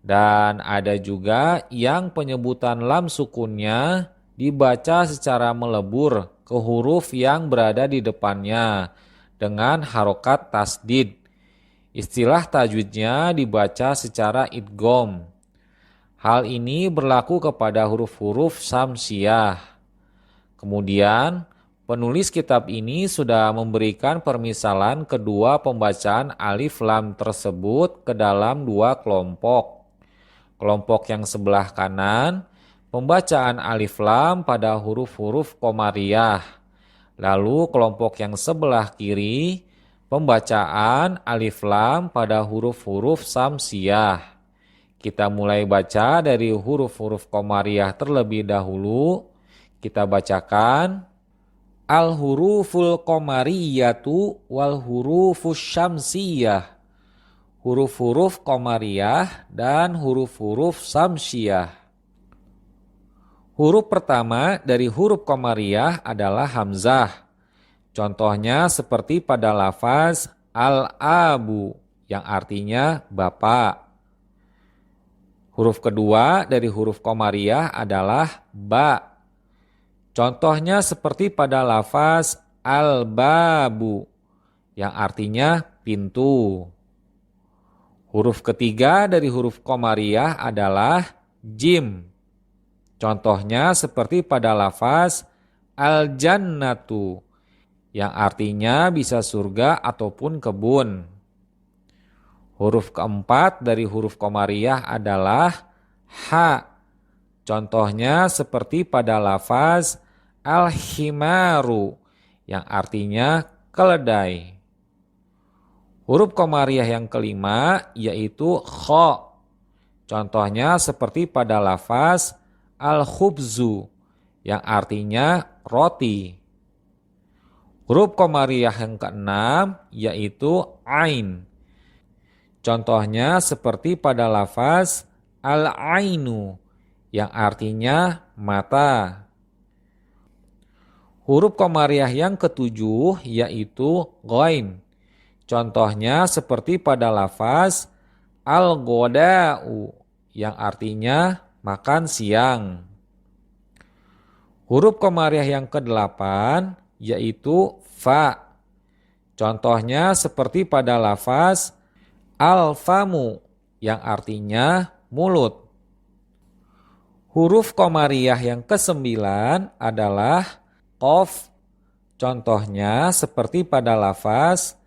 Dan ada juga yang penyebutan lam sukunnya dibaca secara melebur ke huruf yang berada di depannya dengan harokat tasdid. Istilah tajwidnya dibaca secara idgham. Hal ini berlaku kepada huruf-huruf samsiyah. Kemudian penulis kitab ini sudah memberikan permisalan kedua pembacaan alif lam tersebut ke dalam dua kelompok. Kelompok yang sebelah kanan, pembacaan alif lam pada huruf-huruf qamariyah. Lalu kelompok yang sebelah kiri, pembacaan alif lam pada huruf-huruf samsiyah. Kita mulai baca dari huruf-huruf qamariyah terlebih dahulu. Kita bacakan. Al-huruful qamariyatu wal hurufus syamsiyah. Huruf-huruf qamariyah dan huruf-huruf samsiyah. Huruf pertama dari huruf Qamariyah adalah hamzah. Contohnya seperti pada lafaz al-abu yang artinya bapak. Huruf kedua dari huruf Qamariyah adalah ba. Contohnya seperti pada lafaz al-babu yang artinya pintu. Huruf ketiga dari huruf Qamariyah adalah jim. Contohnya seperti pada lafaz al-jannatu yang artinya bisa surga ataupun kebun. Huruf keempat dari huruf Qamariyah adalah ha. Contohnya seperti pada lafaz al-himaru yang artinya keledai. Huruf Qamariyah yang kelima yaitu kha. Contohnya seperti pada lafaz al-khubzu yang artinya roti. Huruf Qamariyah yang keenam yaitu ain. Contohnya seperti pada lafaz al-ainu yang artinya mata. Huruf Qamariyah yang ketujuh yaitu ghain. Contohnya seperti pada lafaz al-ghoda'u yang artinya makan siang. Huruf Qamariyah yang kedelapan yaitu fa. Contohnya seperti pada lafaz al-famu yang artinya mulut. Huruf Qamariyah yang kesembilan adalah qaf. Contohnya seperti pada lafaz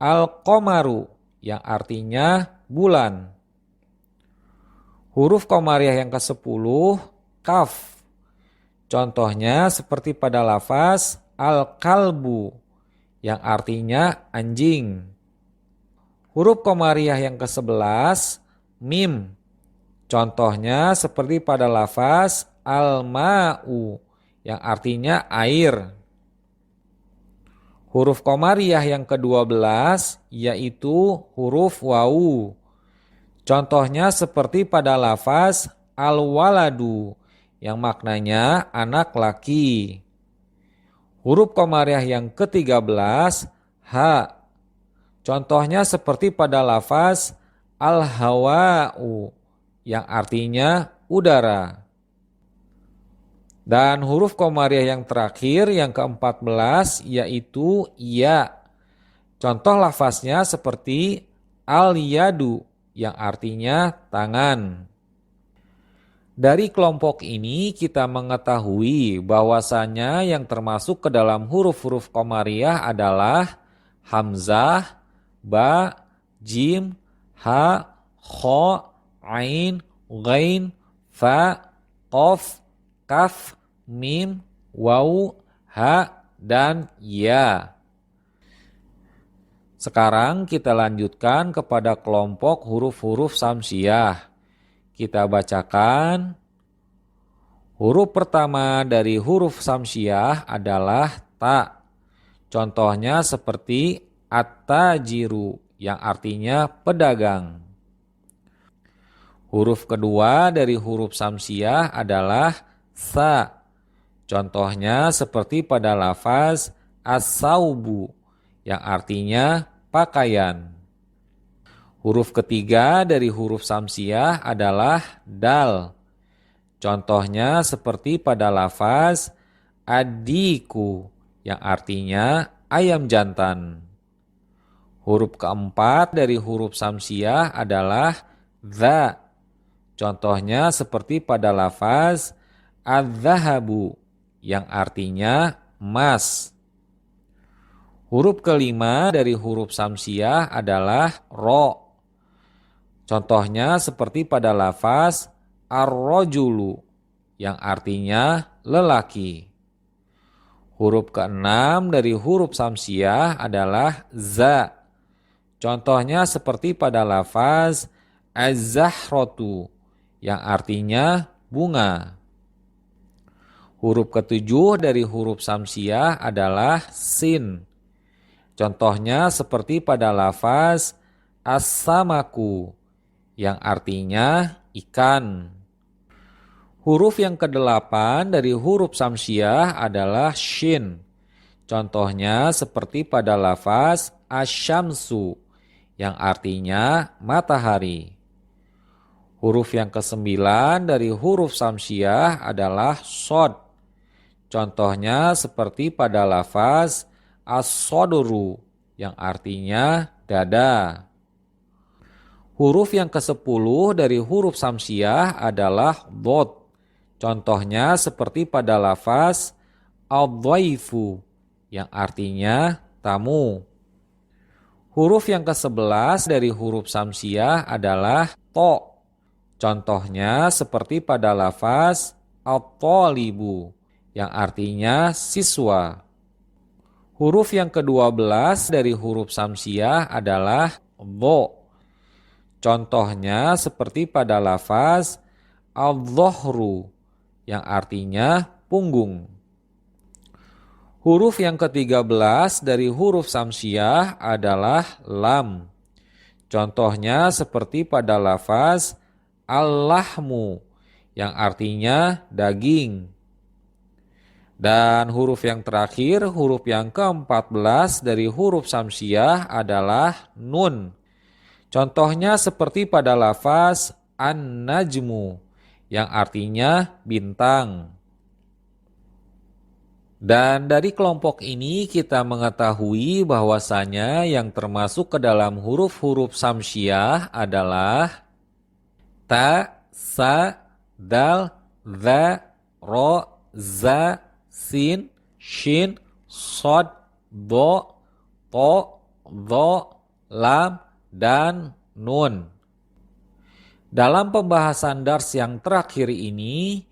al-qamaru yang artinya bulan. Huruf Qamariyah yang ke-10 kaf. Contohnya seperti pada lafaz al-kalbu yang artinya anjing. Huruf Qamariyah yang ke-11 mim. Contohnya seperti pada lafaz al-ma'u yang artinya air. Huruf Qamariyah yang ke-12 yaitu huruf wawu. Contohnya seperti pada lafaz al-waladu yang maknanya anak laki. Huruf Qamariyah yang ke-13 ha. Contohnya seperti pada lafaz al-hawa'u yang artinya udara. Dan huruf Qamariyah yang terakhir yang ke-14 yaitu ya. Contoh lafaznya seperti al-yadu yang artinya tangan. Dari kelompok ini kita mengetahui bahwasanya yang termasuk ke dalam huruf-huruf Qamariyah adalah hamzah, ba, jim, ha, kha, ain, ghain, fa, qaf, kaf, mim, waw, ha, dan ya. Sekarang kita lanjutkan kepada kelompok huruf-huruf samsiah. Kita bacakan. Huruf pertama dari huruf samsiah adalah ta. Contohnya seperti at-tajiru yang artinya pedagang. Huruf kedua dari huruf samsiah adalah sa. Contohnya seperti pada lafaz as-saubu yang artinya pakaian. Huruf ketiga dari huruf samsiah adalah dal. Contohnya seperti pada lafaz ad-diku yang artinya ayam jantan. Huruf keempat dari huruf samsiah adalah dha. Contohnya seperti pada lafaz adz-dzahabu yang artinya emas. Huruf kelima dari huruf samsiah adalah ro. Contohnya seperti pada lafaz ar-rajulu yang artinya lelaki. Huruf keenam dari huruf samsiah adalah za. Contohnya seperti pada lafaz az-zahratu yang artinya bunga. Huruf ketujuh dari huruf samsiah adalah sin. Contohnya seperti pada lafaz as-samaku yang artinya ikan. Huruf yang kedelapan dari huruf samsiah adalah shin. Contohnya seperti pada lafaz asyamsu yang artinya matahari. Huruf yang kesembilan dari huruf samsiah adalah shod. Contohnya seperti pada lafaz as-sodru yang artinya dada. Huruf yang ke-10 dari huruf samsiah adalah dhod. Contohnya seperti pada lafaz ad-dhaifu yang artinya tamu. Huruf yang ke-11 dari huruf samsiah adalah to. Contohnya seperti pada lafaz at-thalibu yang artinya siswa. Huruf yang ke-12 dari huruf samsiah adalah dho. Contohnya seperti pada lafaz al-dhohru yang artinya punggung. Huruf yang ke-13 dari huruf samsiah adalah lam. Contohnya seperti pada lafaz al-lahmu yang artinya daging. Dan huruf yang terakhir, huruf yang ke-14 dari huruf samsiah adalah nun. Contohnya seperti pada lafaz an-najmu yang artinya bintang. Dan dari kelompok ini kita mengetahui bahwasanya yang termasuk ke dalam huruf-huruf samsiah adalah ta, sa, dal, za, ro, za, sin, shin, shod, do, to, dho, lam, dan nun. Dalam pembahasan dars yang terakhir ini,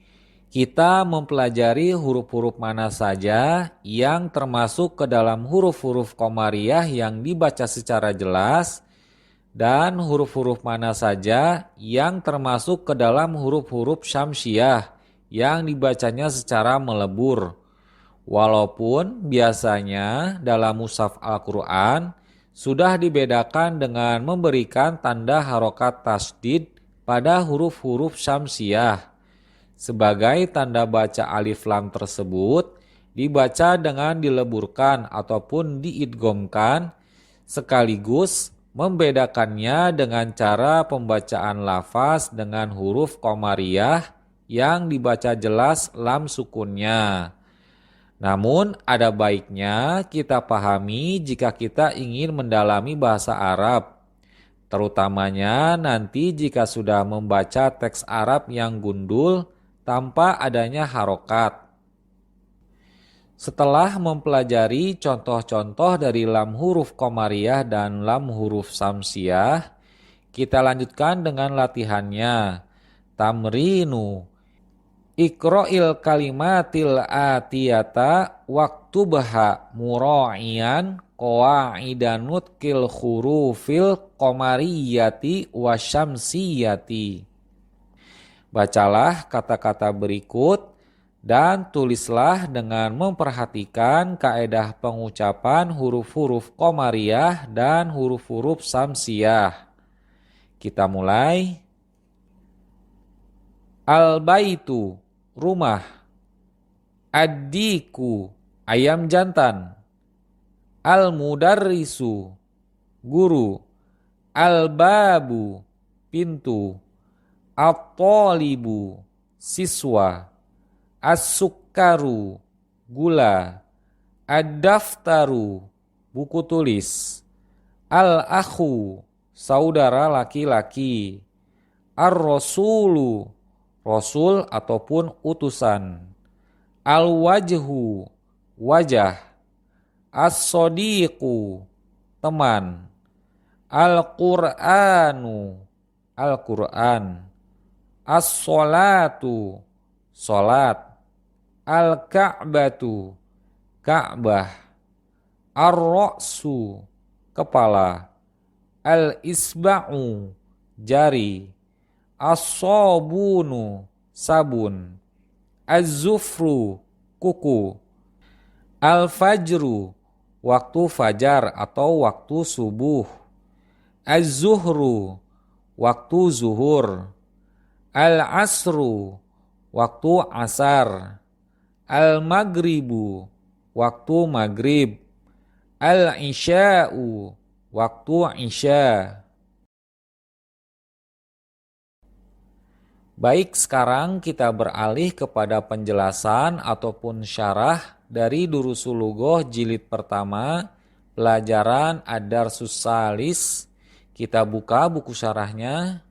kita mempelajari huruf-huruf mana saja yang termasuk ke dalam huruf-huruf Qomariyah yang dibaca secara jelas dan huruf-huruf mana saja yang termasuk ke dalam huruf-huruf Syamsiah yang dibacanya secara melebur. Walaupun biasanya dalam mushaf Al-Quran sudah dibedakan dengan memberikan tanda harokat tasdid pada huruf-huruf Syamsiah. Sebagai tanda baca alif lam tersebut dibaca dengan dileburkan ataupun diidghamkan, sekaligus membedakannya dengan cara pembacaan lafaz dengan huruf Qomariyah yang dibaca jelas lam sukunnya. Namun ada baiknya kita pahami jika kita ingin mendalami bahasa Arab, terutamanya nanti jika sudah membaca teks Arab yang gundul tanpa adanya harokat. Setelah mempelajari contoh-contoh dari lam huruf Qomariyah dan lam huruf Samsiah, kita lanjutkan dengan latihannya. Tamrinu. Iqra'il kalimatil atiyata waktubha mura'iyan qawaidan nutqil hurufil qomariyati wasyamsiyati. Bacalah kata-kata berikut dan tulislah dengan memperhatikan kaedah pengucapan huruf-huruf Qomariyah dan huruf-huruf Samsiah. Kita mulai. Al-baitu, rumah. Ad-diku, ayam jantan. Al-mudarrisu, guru. Al-babu, pintu. At-talibu, siswa. As-sukkaru, gula. Ad-daftaru, buku tulis. Al-akhu, saudara laki-laki. Ar-rasulu, rasul ataupun utusan. Al-wajhu, wajah. As-sodiqu, teman. Al-Qur'anu, Al-Qur'an. As-solatu, solat. Al-ka'batu, Ka'bah. Ar-ra'su, kepala. Al-isba'u, jari. As-sabunu, sabun. Az-zufru, kuku. Al-fajru, waktu fajar atau waktu subuh. Az-zuhru, waktu zuhur. Al-asru, waktu asar. Al-maghribu, waktu maghrib. Al-isya'u, waktu isya. Baik, sekarang kita beralih kepada penjelasan ataupun syarah dari Durusul Lughoh jilid pertama, pelajaran Ad-Darsus Salis. Kita buka buku syarahnya.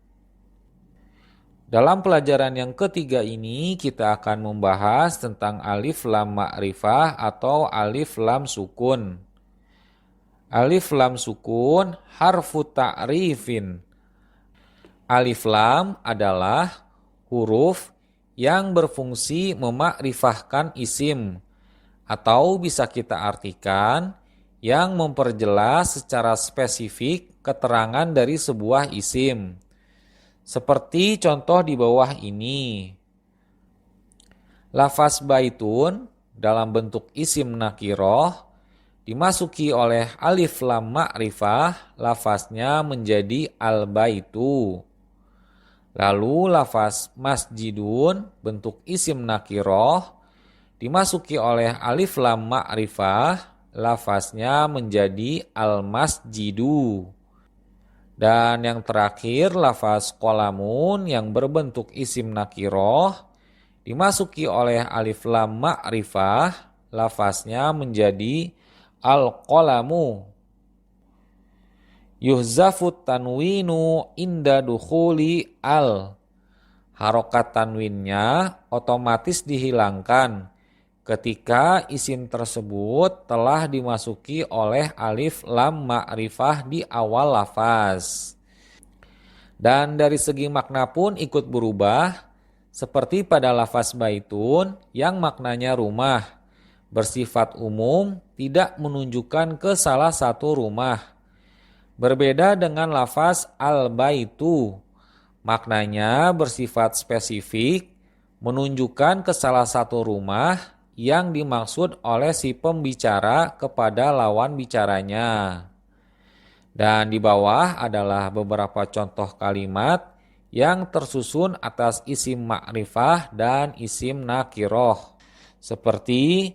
Dalam pelajaran yang ketiga ini kita akan membahas tentang alif lam ma'rifah atau alif lam sukun. Alif lam sukun harfu ta'rifin. Alif lam adalah huruf yang berfungsi memakrifahkan isim, atau bisa kita artikan yang memperjelas secara spesifik keterangan dari sebuah isim. Seperti contoh di bawah ini. Lafaz baitun dalam bentuk isim nakiroh dimasuki oleh alif lam ma'rifah, lafaznya menjadi al-baitu. Lalu lafaz masjidun bentuk isim nakiroh dimasuki oleh alif lam ma'rifah, lafaznya menjadi al-masjidu. Dan yang terakhir lafaz qolamun yang berbentuk isim nakiroh dimasuki oleh alif lam ma'rifah, lafaznya menjadi al-qolamu. Yuhzafut tanwinu inda dukhuli al. Harokat tanwinnya otomatis dihilangkan ketika isim tersebut telah dimasuki oleh alif lam ma'rifah di awal lafaz. Dan dari segi makna pun ikut berubah, seperti pada lafaz baitun yang maknanya rumah, bersifat umum, tidak menunjukkan ke salah satu rumah. Berbeda dengan lafaz al-baitu, maknanya bersifat spesifik, menunjukkan ke salah satu rumah yang dimaksud oleh si pembicara kepada lawan bicaranya. Dan di bawah adalah beberapa contoh kalimat yang tersusun atas isim ma'rifah dan isim nakiroh. Seperti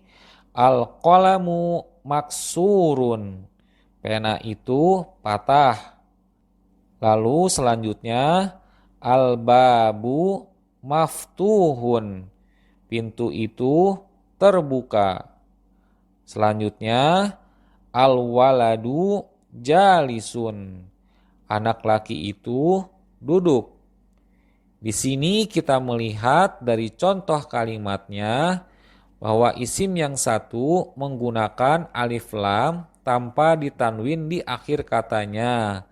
al-qalamu maksurun, pena itu patah. Lalu selanjutnya al-babu maftuhun, pintu itu terbuka. Selanjutnya al-waladu jalisun, anak laki itu duduk. Di sini kita melihat dari contoh kalimatnya bahwa isim yang satu menggunakan alif lam tanpa ditanwin di akhir katanya.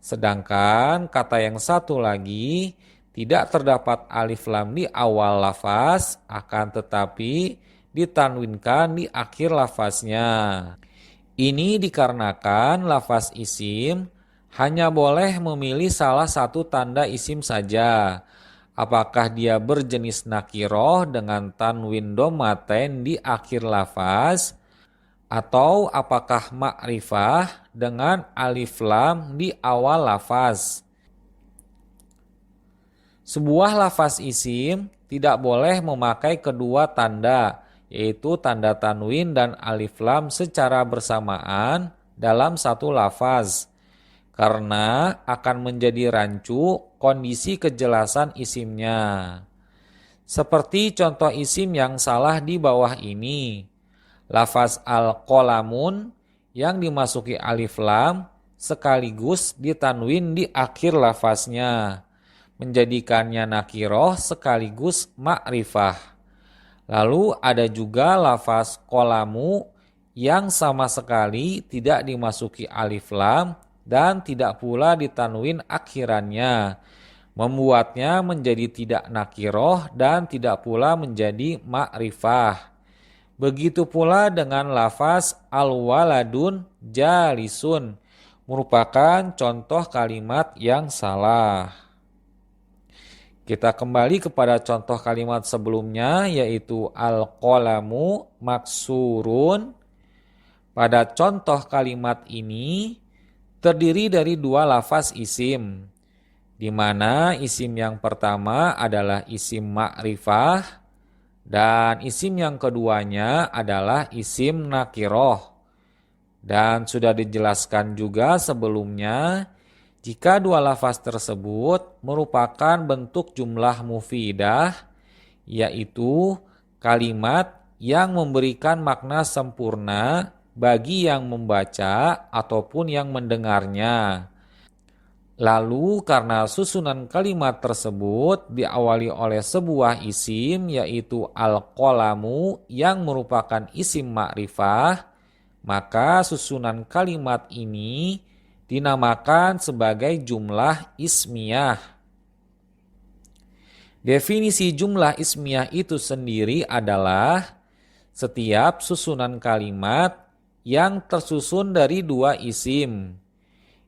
Sedangkan kata yang satu lagi tidak terdapat alif lam di awal lafaz, akan tetapi ditanwinkan di akhir lafaznya. Ini dikarenakan lafaz isim hanya boleh memilih salah satu tanda isim saja. Apakah dia berjenis nakiroh dengan tanwin domaten di akhir lafaz, atau apakah ma'rifah dengan alif lam di awal lafaz. Sebuah lafaz isim tidak boleh memakai kedua tanda, yaitu tanda tanwin dan alif lam secara bersamaan dalam satu lafaz, karena akan menjadi rancu kondisi kejelasan isimnya. Seperti contoh isim yang salah di bawah ini. Lafaz al-qolamun yang dimasuki alif lam sekaligus ditanwin di akhir lafaznya, menjadikannya nakiroh sekaligus ma'rifah. Lalu ada juga lafaz qolamu yang sama sekali tidak dimasuki alif lam dan tidak pula ditanwin akhirannya, membuatnya menjadi tidak nakiroh dan tidak pula menjadi ma'rifah. Begitu pula dengan lafaz al-waladun jalisun, merupakan contoh kalimat yang salah. Kita kembali kepada contoh kalimat sebelumnya, yaitu al-qalamu maksurun. Pada contoh kalimat ini terdiri dari dua lafaz isim. di mana isim yang pertama adalah isim ma'rifah dan isim yang keduanya adalah isim nakiroh. Dan sudah dijelaskan juga sebelumnya, jika dua lafaz tersebut merupakan bentuk jumlah mufidah, yaitu kalimat yang memberikan makna sempurna bagi yang membaca ataupun yang mendengarnya. Lalu karena susunan kalimat tersebut diawali oleh sebuah isim yaitu al-qalamu yang merupakan isim ma'rifah, maka susunan kalimat ini dinamakan sebagai jumlah ismiyah. Definisi jumlah ismiyah itu sendiri adalah setiap susunan kalimat yang tersusun dari dua isim.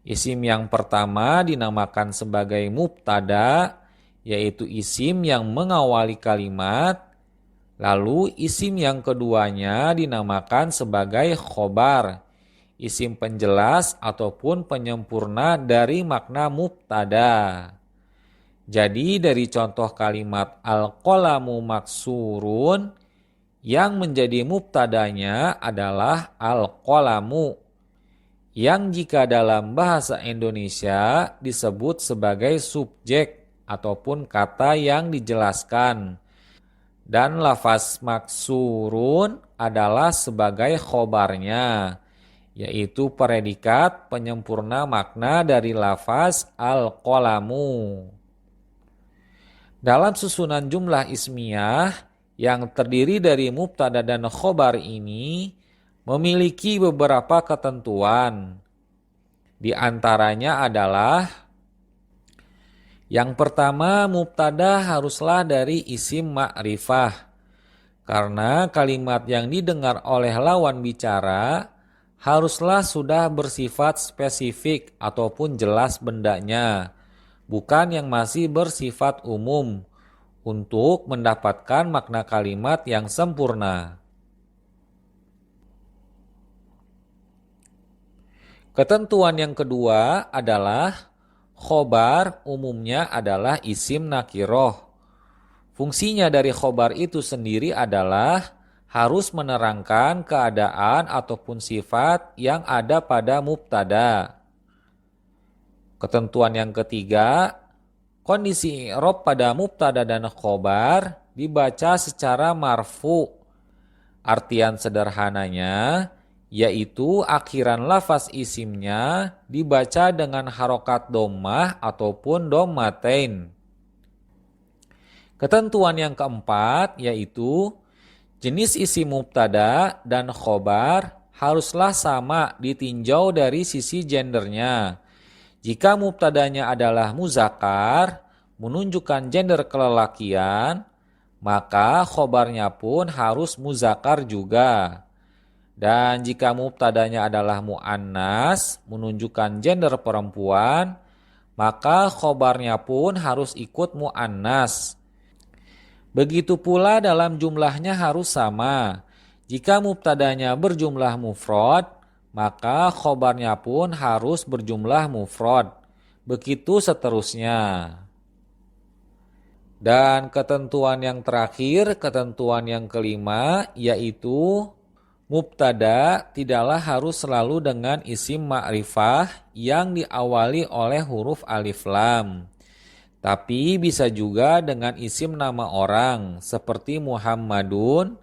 Isim yang pertama dinamakan sebagai mubtada, yaitu isim yang mengawali kalimat. Lalu isim yang keduanya dinamakan sebagai khobar, isim penjelas ataupun penyempurna dari makna mubtada. Jadi dari contoh kalimat al-qalamu maksurun, yang menjadi mubtadanya adalah al-qalamu, yang jika dalam bahasa Indonesia disebut sebagai subjek ataupun kata yang dijelaskan. Dan lafaz maksurun adalah sebagai khobarnya, yaitu predikat penyempurna makna dari lafaz al-qalamu. Dalam susunan jumlah ismiyah yang terdiri dari mubtada dan khobar ini memiliki beberapa ketentuan. Di antaranya adalah yang pertama, mubtada haruslah dari isim ma'rifah. Karena kalimat yang didengar oleh lawan bicara haruslah sudah bersifat spesifik ataupun jelas bendanya, bukan yang masih bersifat umum untuk mendapatkan makna kalimat yang sempurna. Ketentuan yang kedua adalah khobar umumnya adalah isim nakiroh. Fungsinya dari khobar itu sendiri adalah harus menerangkan keadaan ataupun sifat yang ada pada mubtada. Ketentuan yang ketiga, kondisi i'rab pada mubtada dan khobar dibaca secara marfu. Artian sederhananya, yaitu akhiran lafaz isimnya dibaca dengan harokat dhammah ataupun dhammatain. Ketentuan yang keempat yaitu jenis isim mubtada dan khobar haruslah sama ditinjau dari sisi gendernya. Jika mubtadanya adalah muzakkar, menunjukkan gender kelelakian, maka khobarnya pun harus muzakkar juga. Dan jika mubtadanya adalah mu'annas, menunjukkan gender perempuan, maka khobarnya pun harus ikut mu'annas. Begitu pula dalam jumlahnya harus sama. Jika mubtadanya berjumlah mufrad, maka khobarnya pun harus berjumlah mufrad. Begitu seterusnya. Dan ketentuan yang terakhir, ketentuan yang kelima, yaitu mubtada tidaklah harus selalu dengan isim ma'rifah yang diawali oleh huruf alif lam. Tapi bisa juga dengan isim nama orang seperti Muhammadun.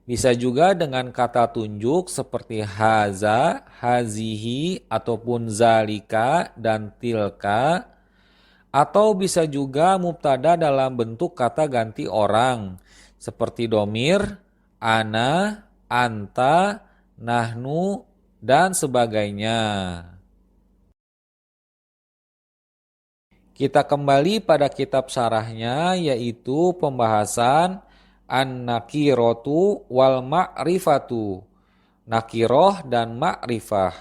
Bisa juga dengan kata tunjuk seperti haza, hazihi, ataupun zalika dan tilka. Atau bisa juga mubtada dalam bentuk kata ganti orang seperti domir, ana, anta, nahnu, dan sebagainya. Kita kembali pada kitab syarahnya, yaitu pembahasan an-nakiratu wal ma'rifatu. Nakiroh dan ma'rifah.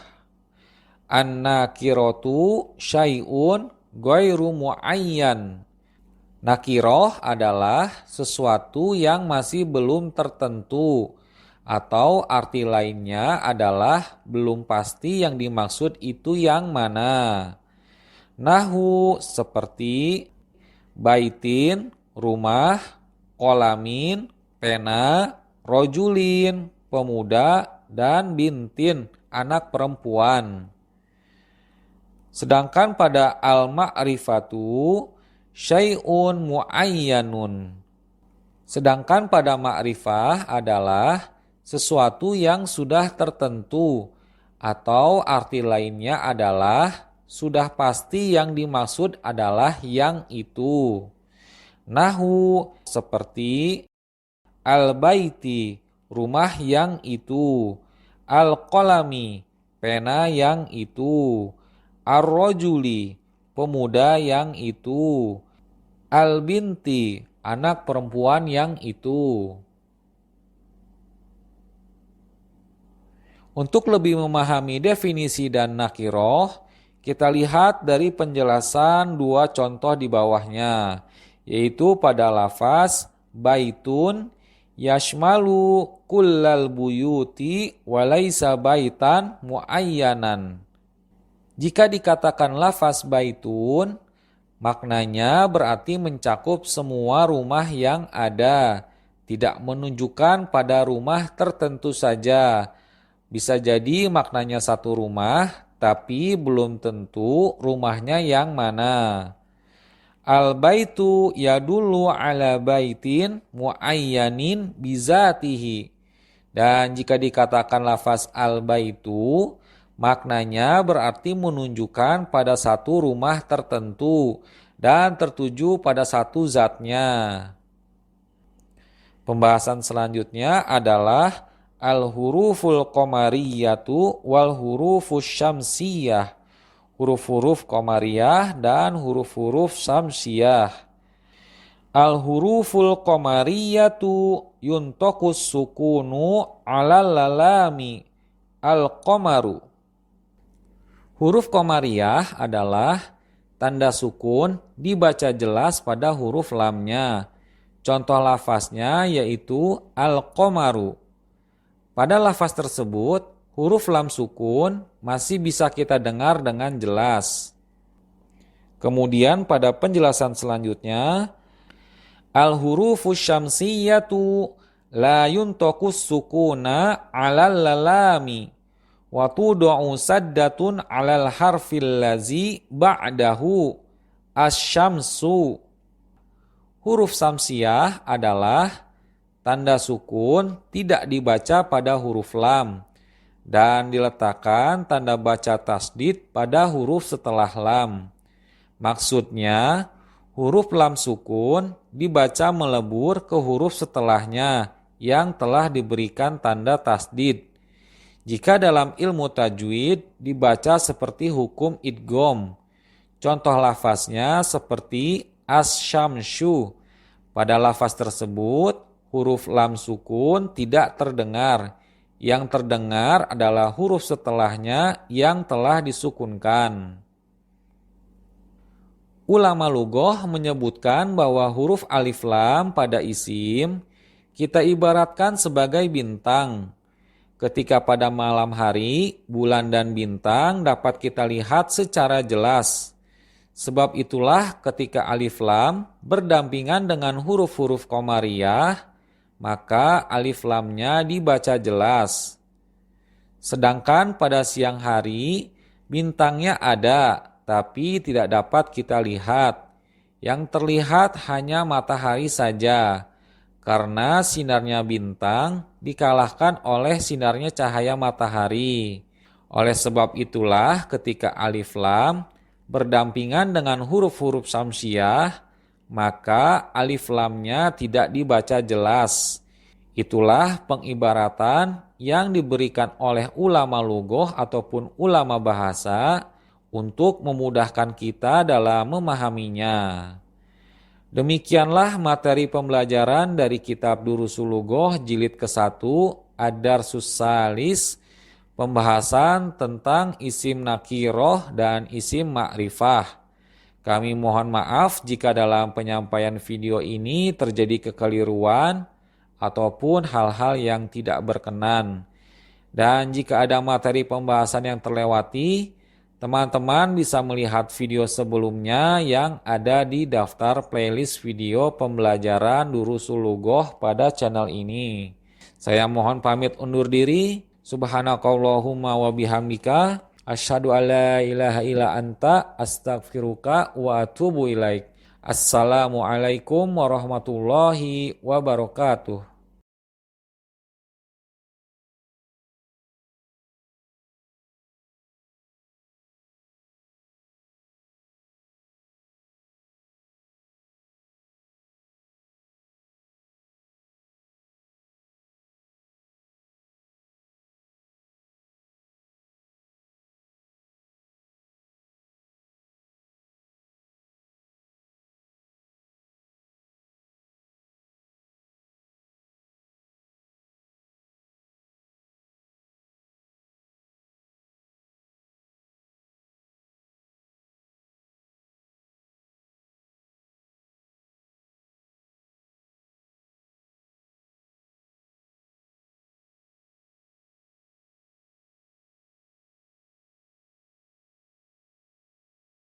An-nakiratu syai'un ghairu mu'ayyan. Nakiroh adalah sesuatu yang masih belum tertentu, atau arti lainnya adalah belum pasti yang dimaksud itu yang mana. Nahu seperti baitin, rumah, kolamin, pena, rojulin, pemuda, dan bintin, anak perempuan. Sedangkan pada al-ma'rifatu syai'un mu'ayyanun. Sedangkan pada ma'rifah adalah sesuatu yang sudah tertentu, atau arti lainnya adalah sudah pasti yang dimaksud adalah yang itu. Nahu seperti al-baiti, rumah yang itu, al-qalami, pena yang itu, ar-rajuli, pemuda yang itu, al-binti, anak perempuan yang itu. Untuk lebih memahami definisi dan nakiroh, kita lihat dari penjelasan dua contoh di bawahnya, yaitu pada lafaz baitun yashmalu kullal buyuti walaysa baitan muayyanan. Jika dikatakan lafaz baitun, maknanya berarti mencakup semua rumah yang ada, tidak menunjukkan pada rumah tertentu saja. Bisa jadi maknanya satu rumah, tapi belum tentu rumahnya yang mana. Al-baitu yadullu ala baitin muayyanin bizatihi. Dan jika dikatakan lafaz al-baitu, maknanya berarti menunjukkan pada satu rumah tertentu dan tertuju pada satu zatnya. Pembahasan selanjutnya adalah al-huruful qamariyatu wal hurufus syamsiyah. Huruf-huruf qamariyah dan huruf-huruf syamsiyah. Al-huruful qamariyatu yuntakus sukunu alal lalami al-qamaru. Huruf qamariyah adalah tanda sukun dibaca jelas pada huruf lamnya. Contoh lafaznya yaitu al-qamaru. Pada lafaz tersebut, huruf lam sukun masih bisa kita dengar dengan jelas. Kemudian pada penjelasan selanjutnya, al-hurufus syamsiyatu la yuntakus sukuna alal lalami. Wa tudu'u saddatun alal harfil lazi ba'dahu asyamsu. Huruf samsiyah adalah tanda sukun tidak dibaca pada huruf lam dan diletakkan tanda baca tasdid pada huruf setelah lam. Maksudnya, huruf lam sukun dibaca melebur ke huruf setelahnya yang telah diberikan tanda tasdid. Jika dalam ilmu tajwid dibaca seperti hukum idgham. Contoh lafaznya seperti as-syamsu. Pada lafaz tersebut, huruf lam sukun tidak terdengar. Yang terdengar adalah huruf setelahnya yang telah disukunkan. Ulama lughah menyebutkan bahwa huruf alif lam pada isim kita ibaratkan sebagai bintang. Ketika pada malam hari, bulan dan bintang dapat kita lihat secara jelas. Sebab itulah ketika alif lam berdampingan dengan huruf-huruf qamariyah, maka alif lamnya dibaca jelas. Sedangkan pada siang hari, bintangnya ada, tapi tidak dapat kita lihat. Yang terlihat hanya matahari saja. Karena sinarnya bintang dikalahkan oleh sinarnya cahaya matahari. Oleh sebab itulah ketika alif lam berdampingan dengan huruf-huruf samsiyah, maka alif lamnya tidak dibaca jelas. Itulah pengibaratan yang diberikan oleh ulama lughah ataupun ulama bahasa untuk memudahkan kita dalam memahaminya. Demikianlah materi pembelajaran dari kitab Durusul Lughah jilid ke-1 Ad-Darsus Salis, pembahasan tentang isim nakiroh dan isim ma'rifah. Kami mohon maaf jika dalam penyampaian video ini terjadi kekeliruan ataupun hal-hal yang tidak berkenan. Dan jika ada materi pembahasan yang terlewati, Teman-teman bisa melihat video sebelumnya yang ada di daftar playlist video pembelajaran Durusul Lughoh pada channel ini. Saya mohon pamit undur diri. Subhanakallahumma wa bihamdika asyhadu alla ilaha illa anta astaghfiruka wa atubu ilaik. Assalamualaikum warahmatullahi wabarakatuh.